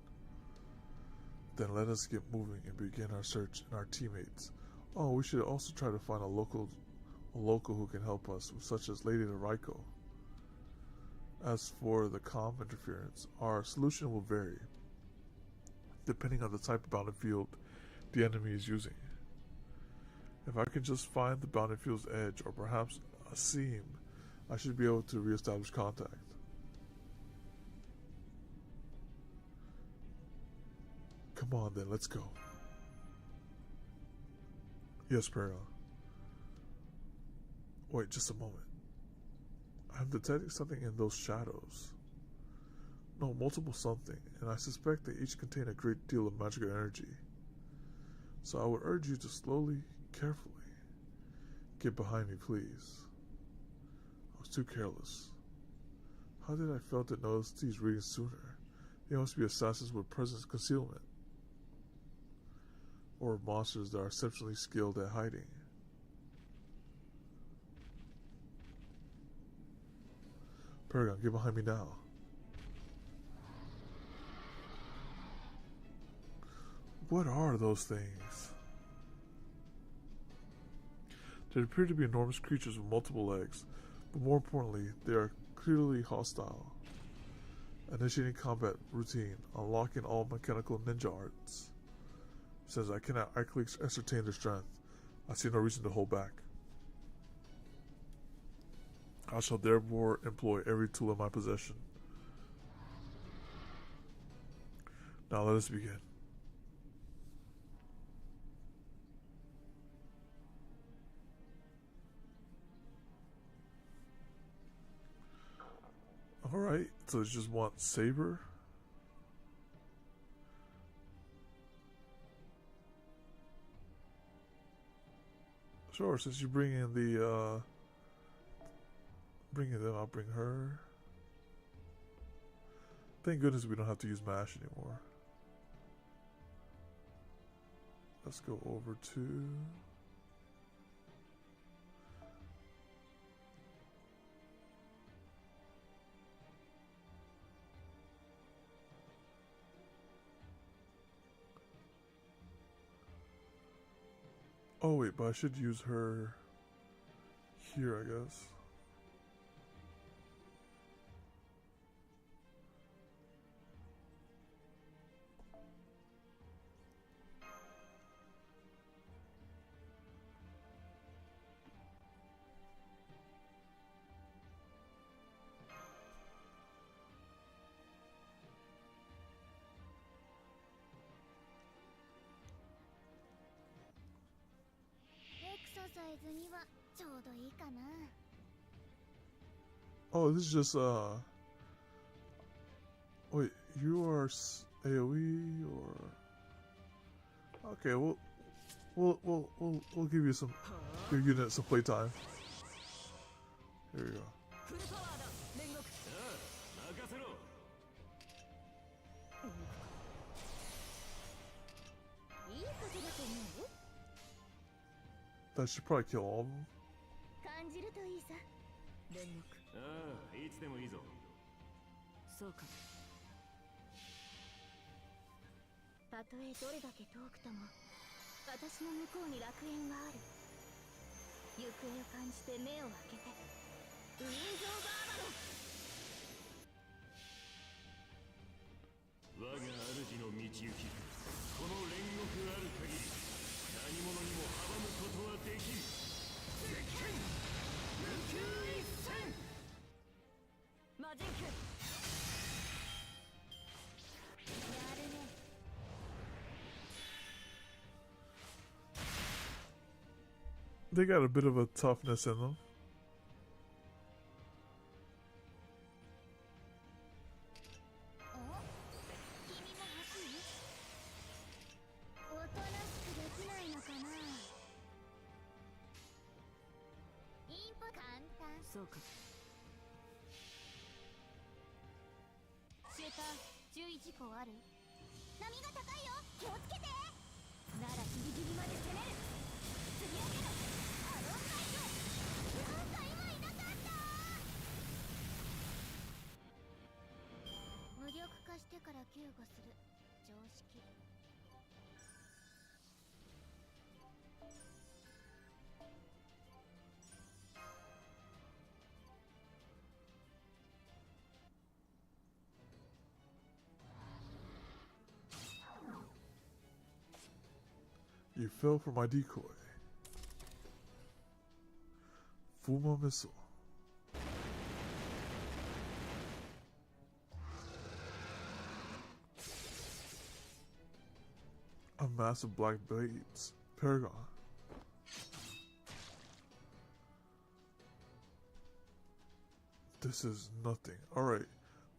A: Then let us get moving and begin our search and our teammates. Oh, we should also try to find a local who can help us, such as Lady Raiko. As for the comm interference, our solution will vary, depending on the type of bounded field the enemy is using. If I can just find the bounded field's edge, or perhaps a seam, I should be able to re-establish contact. Come on then, let's go. Yes, Paragon. Wait, just a moment. I'm detecting something in those shadows. No, multiple something, and I suspect they each contain a great deal of magical energy. So I would urge you to slowly, carefully, get behind me, please. I was too careless. How did I fail to notice these readings sooner? They must be assassins with presence concealment, or monsters that are exceptionally skilled at hiding. Paragon, get behind me now. What are those things? They appear to be enormous creatures with multiple legs, but more importantly, they are clearly hostile. Initiating combat routine, unlocking all mechanical ninja arts. Since I cannot accurately ascertain their strength, I see no reason to hold back. I shall therefore employ every tool in my possession. Now let us begin. Alright, so it's just one saber. Sure, since you bring in the, bring in them, I'll bring her. Thank goodness we don't have to use MASH anymore. Let's go over to... Oh wait, but I should use her here, I guess. Oh, this is just wait, you are AoE or okay? We'll give you some, give unit some playtime. Here we go. That should probably kill all of them.
C: 感じるといいさ。煉獄。ああ、いつでもいいぞ。そうか。たとえどれだけ遠くとも、私の向こうに楽園はある。行方を感じて目を開けて。ウィンゾーバーバロ。我が主の道行き、この煉獄ある限り、何者にも阻むことはできん。絶剣無給一戦。魔人剣。やるね。
A: They got a bit of a toughness in them.
C: そうか。シューター、注意事項ある？波が高いよ、気をつけて。ならギリギリまで攻める。次はけど、アロンライト。なんか今いなかった。無力化してから救護する。常識。
A: You fell for my decoy. Fuma missile. A mass of black blades. Paragon. This is nothing. Alright.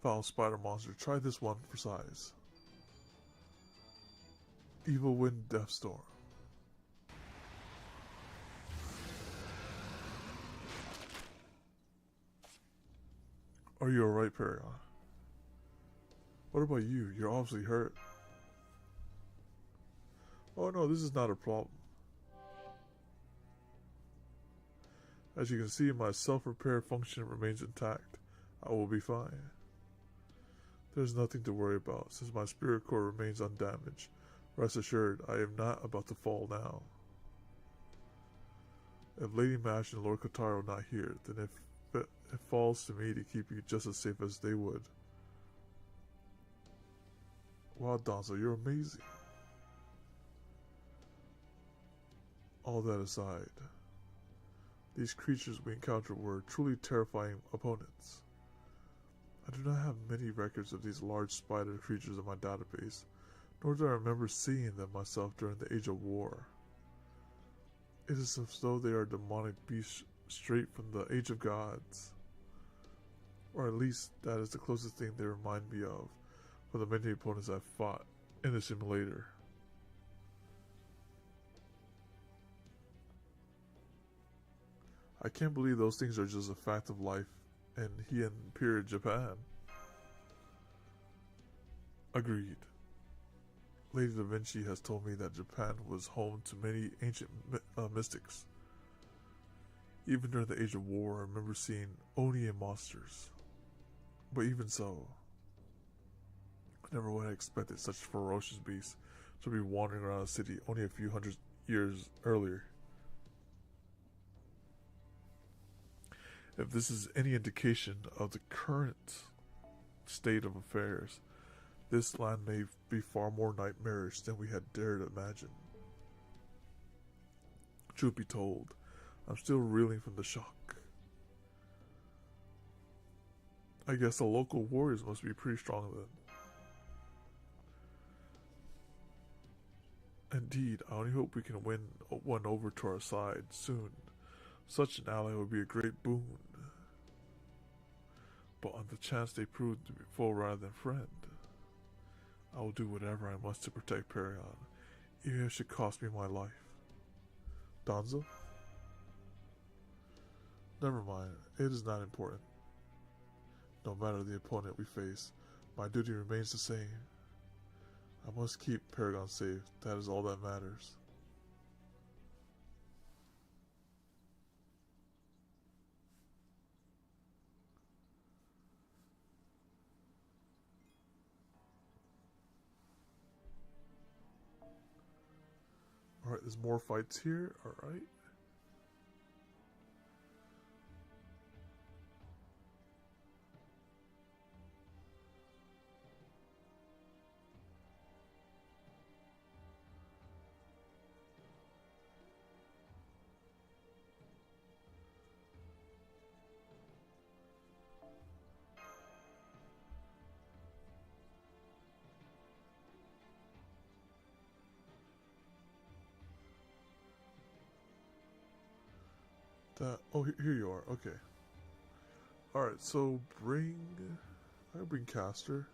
A: Foul spider monster. Try this one for size. Evil Wind Deathstorm. Are you alright, Paragon? What about you? You're obviously hurt. Oh no, this is not a problem. As you can see, my self-repair function remains intact. I will be fine. There's nothing to worry about, since my spirit core remains undamaged. Rest assured, I am not about to fall now. If Lady Mash and Lord Kotaro are not here, then it falls to me to keep you just as safe as they would. Wow, Danzo, you're amazing. All that aside, these creatures we encountered were truly terrifying opponents. I do not have many records of these large spider creatures in my database, nor do I remember seeing them myself during the Age of War. It is as though they are demonic beasts straight from the Age of Gods. Or at least that is the closest thing they remind me of from the many opponents I've fought in the simulator. I can't believe those things are just a fact of life in Heian period Japan. Agreed. Lady Da Vinci has told me that Japan was home to many ancient mystics. Even during the Age of War, I remember seeing Oni and monsters. But even so, I never would have expected such ferocious beasts to be wandering around a city only a few hundred years earlier. If this is any indication of the current state of affairs, this land may be far more nightmarish than we had dared imagine. Truth be told, I'm still reeling from the shock. I guess the local warriors must be pretty strong then. Indeed, I only hope we can win one over to our side soon. Such an ally would be a great boon. But on the chance they prove to be foe rather than friend, I will do whatever I must to protect Paragon, even if it should cost me my life. Danzo? Never mind, it is not important. No matter the opponent we face, my duty remains the same. I must keep Paragon safe, that is all that matters. Alright, there's more fights here, alright. Oh, here you are. Okay. Alright, so I bring Caster.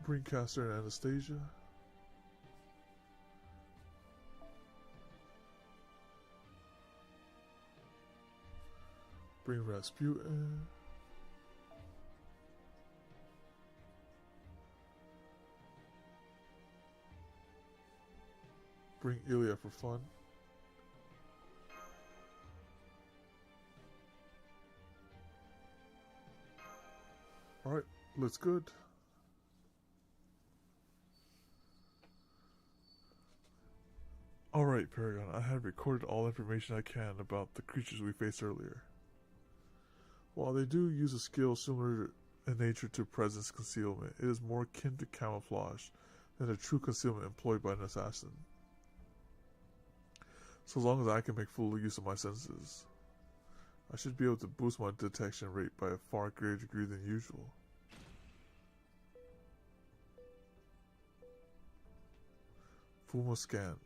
A: Bring Caster and Anastasia. Bring Rasputin. Bring Ilya for fun. Alright, looks good. Alright, Paragon, I have recorded all information I can about the creatures we faced earlier. While they do use a skill similar in nature to presence concealment, it is more akin to camouflage than a true concealment employed by an assassin. So long as I can make full use of my senses, I should be able to boost my detection rate by a far greater degree than usual. Fuma scan,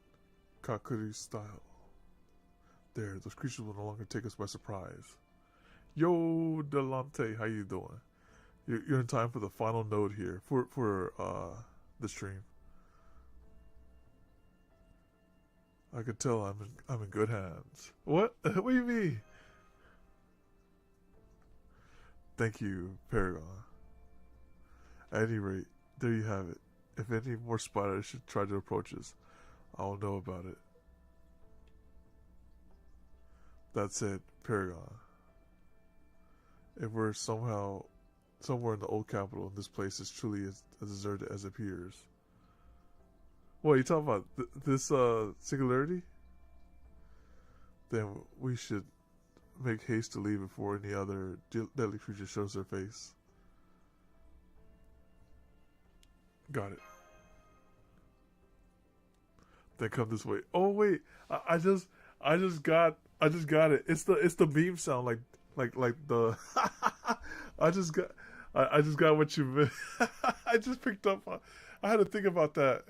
A: Kakuri style. There, those creatures will no longer take us by surprise. Yo, Delante, how you doing? You're in time for the final node here for the stream. I could tell I'm in good hands. What? What do you mean? Thank you, Paragon. At any rate, there you have it. If any more spiders should try to approach us, I'll know about it. That's it, Paragon. If we're somewhere in the old capital, this place is truly as deserted as it appears. What you talking about? This singularity? Then we should make haste to leave before any other deadly creature shows their face. Got it. Then come this way. Oh wait, I just got it. It's the beam sound like the. I just got what you meant. I just picked up. I had to think about that.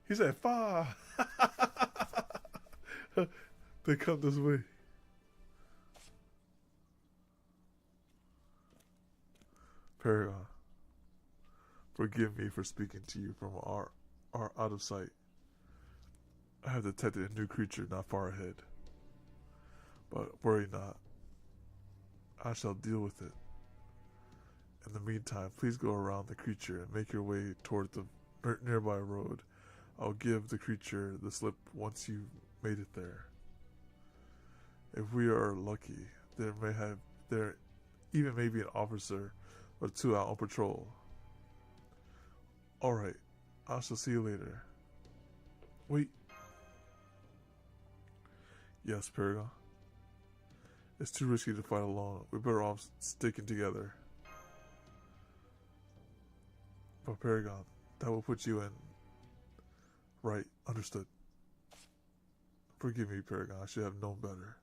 A: He said fa. They come this way. Paragon, forgive me for speaking to you from our out of sight. I have detected a new creature not far ahead. But worry not. I shall deal with it. In the meantime, please go around the creature and make your way toward the nearby road. I'll give the creature the slip once you've made it there. If we are lucky, there even may be an officer or two out on patrol. Alright, I shall see you later. Wait. Yes, Paragon. It's too risky to fight alone. We're better off sticking together. But Paragon, that will put you in. Right, understood. Forgive me, Paragon. I should have known better.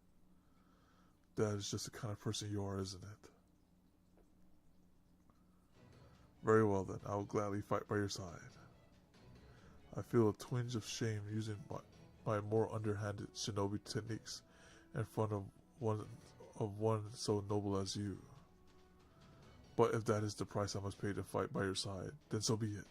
A: That is just the kind of person you are, isn't it? Very well then, I will gladly fight by your side. I feel a twinge of shame using my more underhanded shinobi techniques in front of one so noble as you. But if that is the price I must pay to fight by your side, then so be it.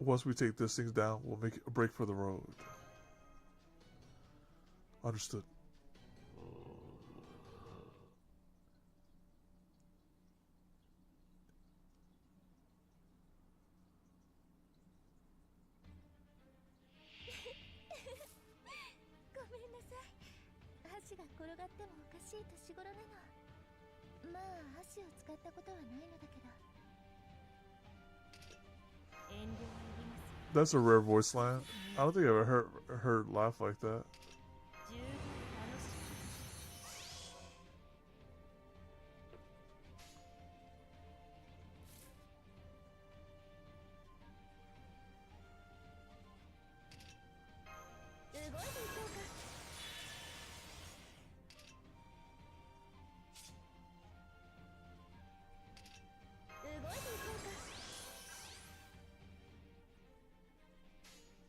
A: Once we take these things down, we'll make a break for the road. Understood. That's a rare voice line. I don't think I've ever heard laugh like that.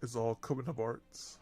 A: It's all coming up arts.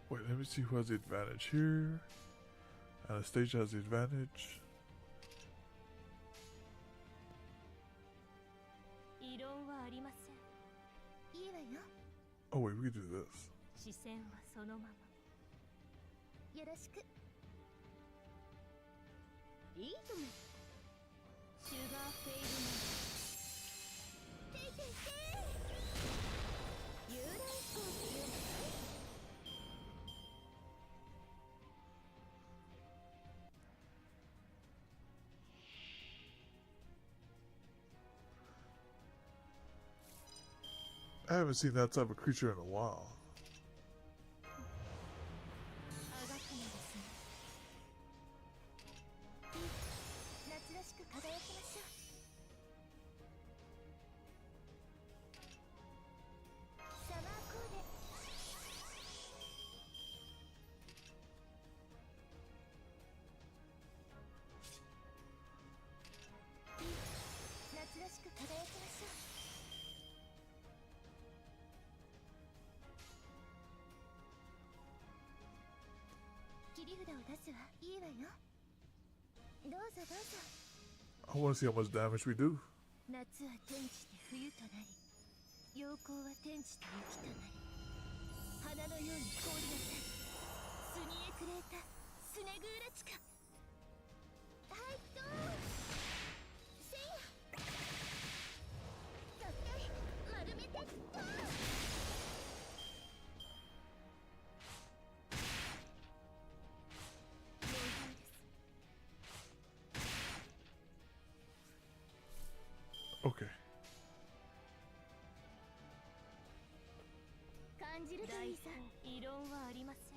A: Wait, let me see who has the advantage here. Anastasia has the advantage. Oh wait, we can do this. I haven't seen that type of creature in a while.
C: 切り札を出すわ。いいわよ。どうぞどうぞ。
A: I want to see how much damage we do.
C: 夏は天地で冬となり、陽光は天地で雪となり、花のように凍りなさい。スニエクレータスネグーラチカ。はいどうせいやそして丸めてどう
A: Okay.
C: 感じるといいさ。異論はありません。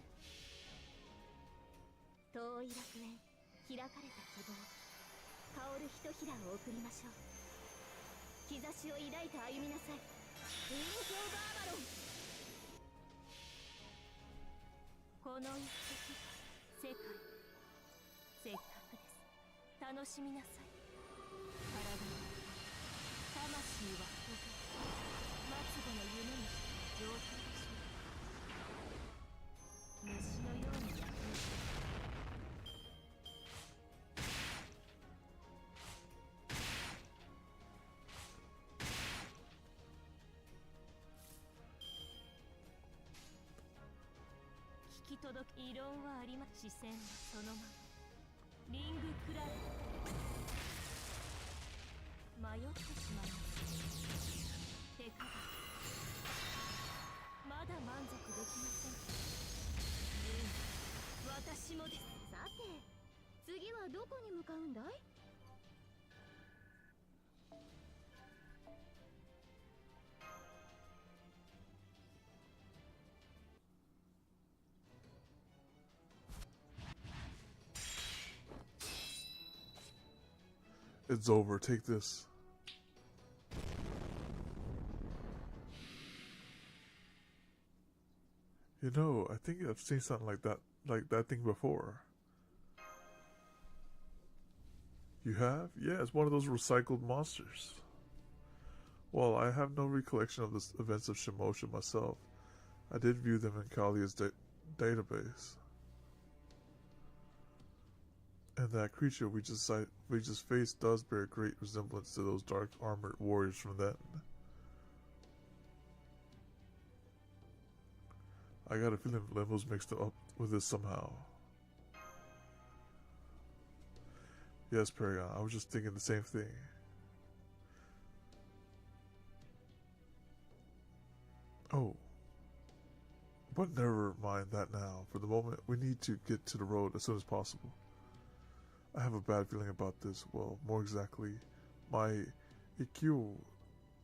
C: 遠い楽園、開かれた希望、香るひとひらを送りましょう。兆しを抱いて歩みなさい。インフォバーバロン。この一滴世界、せっかくです。楽しみなさい。体は魂は飛ぶ。末後の夢にして上等でしょう。虫のように焼ける。聞き届く。異論はあります。視線はそのまま。リングクラウド。迷ってしまいます。手かまだ満足できません。私もです。さて次はどこに向かうんだい？
A: It's over. Take this. You know, I think I've seen something like that thing before. You have? Yeah, it's one of those recycled monsters. Well, I have no recollection of the events of Shimosha myself. I did view them in Kalia's database. And that creature we just faced does bear great resemblance to those dark armored warriors from then. I got a feeling Limbo's mixed up with this somehow. Yes, Paragon, I was just thinking the same thing. Oh. But never mind that now. For the moment, we need to get to the road as soon as possible. I have a bad feeling about this. Well, more exactly, my EQ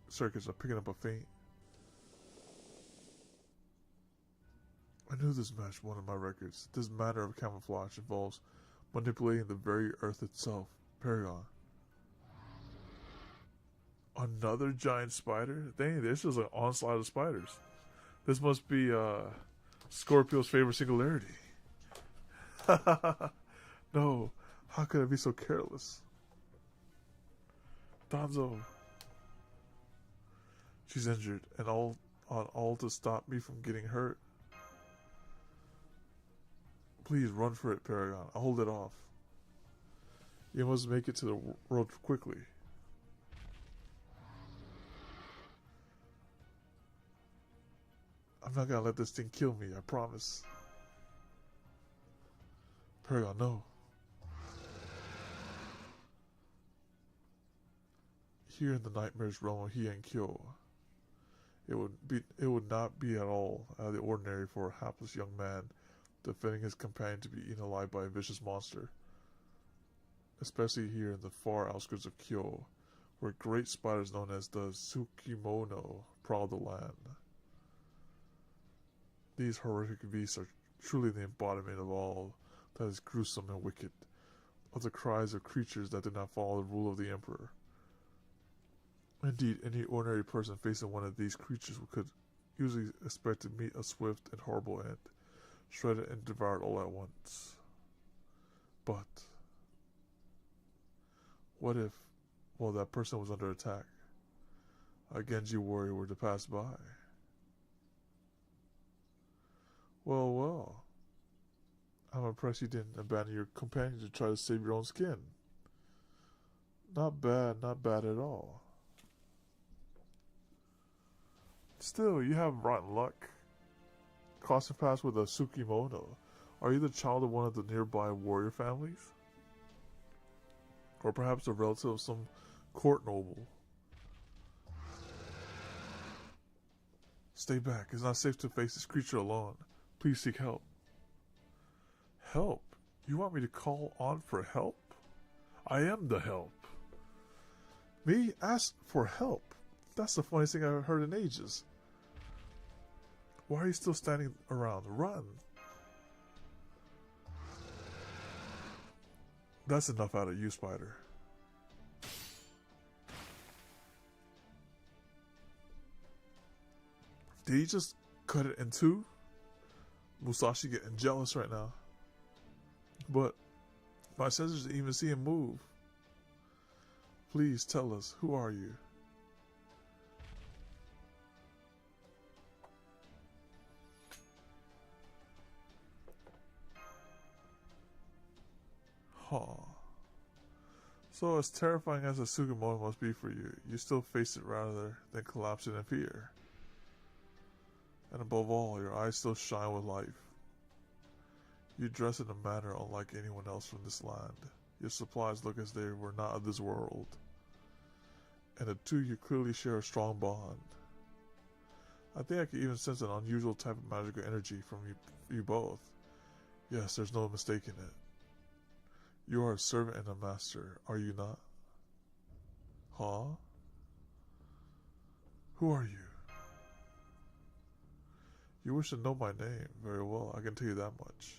A: circuits are picking up a faint. I knew this matched one of my records. This matter of camouflage involves manipulating the very earth itself. Paragon. Another giant spider? Dang, this is an onslaught of spiders. This must be Scorpio's favorite singularity. No, how could I be so careless? Danzo. She's injured, and all to stop me from getting hurt. Please run for it, Paragon. I'll hold it off. You must make it to the road quickly. I'm not gonna let this thing kill me, I promise. Paragon, no. Here in the nightmare's realm of Hienkyo, it would not be at all out of the ordinary for a hapless young man defending his companion to be eaten alive by a vicious monster. Especially here in the far outskirts of Kyo, where great spiders known as the Tsukimono prowl the land. These horrific beasts are truly the embodiment of all that is gruesome and wicked, of the cries of creatures that do not follow the rule of the Emperor. Indeed, any ordinary person facing one of these creatures could usually expect to meet a swift and horrible end, shredded and devoured all at once. But what if, while that person was under attack, a Genji warrior were to pass by? Well, I'm impressed you didn't abandon your companion to try to save your own skin. Not bad at all. Still, you have rotten luck. Crossing paths with a Tsukimono. Are you the child of one of the nearby warrior families? Or perhaps a relative of some court noble? Stay back. It's not safe to face this creature alone. Please seek help. Help? You want me to call on for help? I am the help. Me? Ask for help? That's the funniest thing I've heard in ages. Why are you still standing around? Run! That's enough out of you, Spider. Did he just cut it in two? Musashi getting jealous right now. But my sensors didn't even see him move. Please tell us, who are you? Huh. So as terrifying as a Sugimoto must be for you, you still face it rather than collapsing in fear. And above all, your eyes still shine with life. You dress in a manner unlike anyone else from this land. Your supplies look as they were not of this world. And the two you clearly share a strong bond. I think I can even sense an unusual type of magical energy from you both. Yes, there's no mistaking it. You are a servant and a master, are you not? Huh? Who are you? You wish to know my name. Very well, I can tell you that much.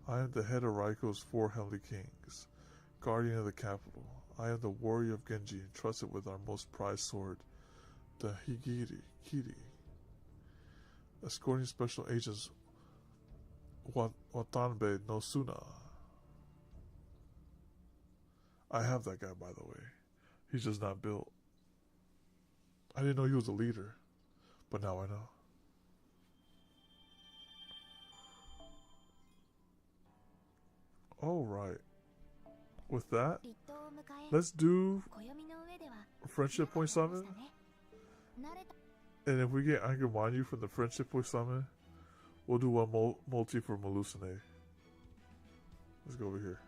A: I am the head of Raiko's 4 heavenly kings, guardian of the capital. I am the warrior of Genji, entrusted with our most prized sword, the Kiri. Escorting special agents Watanabe no Suna. I have that guy, by the way. He's just not built. I didn't know he was a leader, but now I know. Alright. With that, let's do Friendship Point Summon. And if we get Angermanyu from the Friendship Point Summon, we'll do one multi for Melusine. Let's go over here.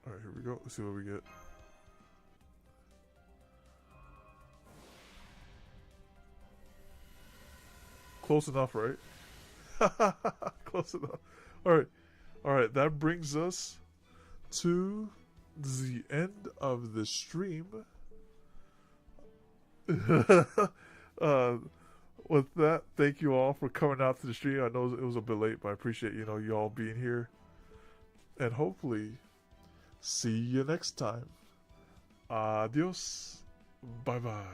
A: Alright, here we go. Let's see what we get. Close enough, right? Close enough. Alright, that brings us to the end of the stream. With that, thank you all for coming out to the stream. I know it was a bit late, but I appreciate you all being here. And hopefully, see you next time. Adios. Bye bye.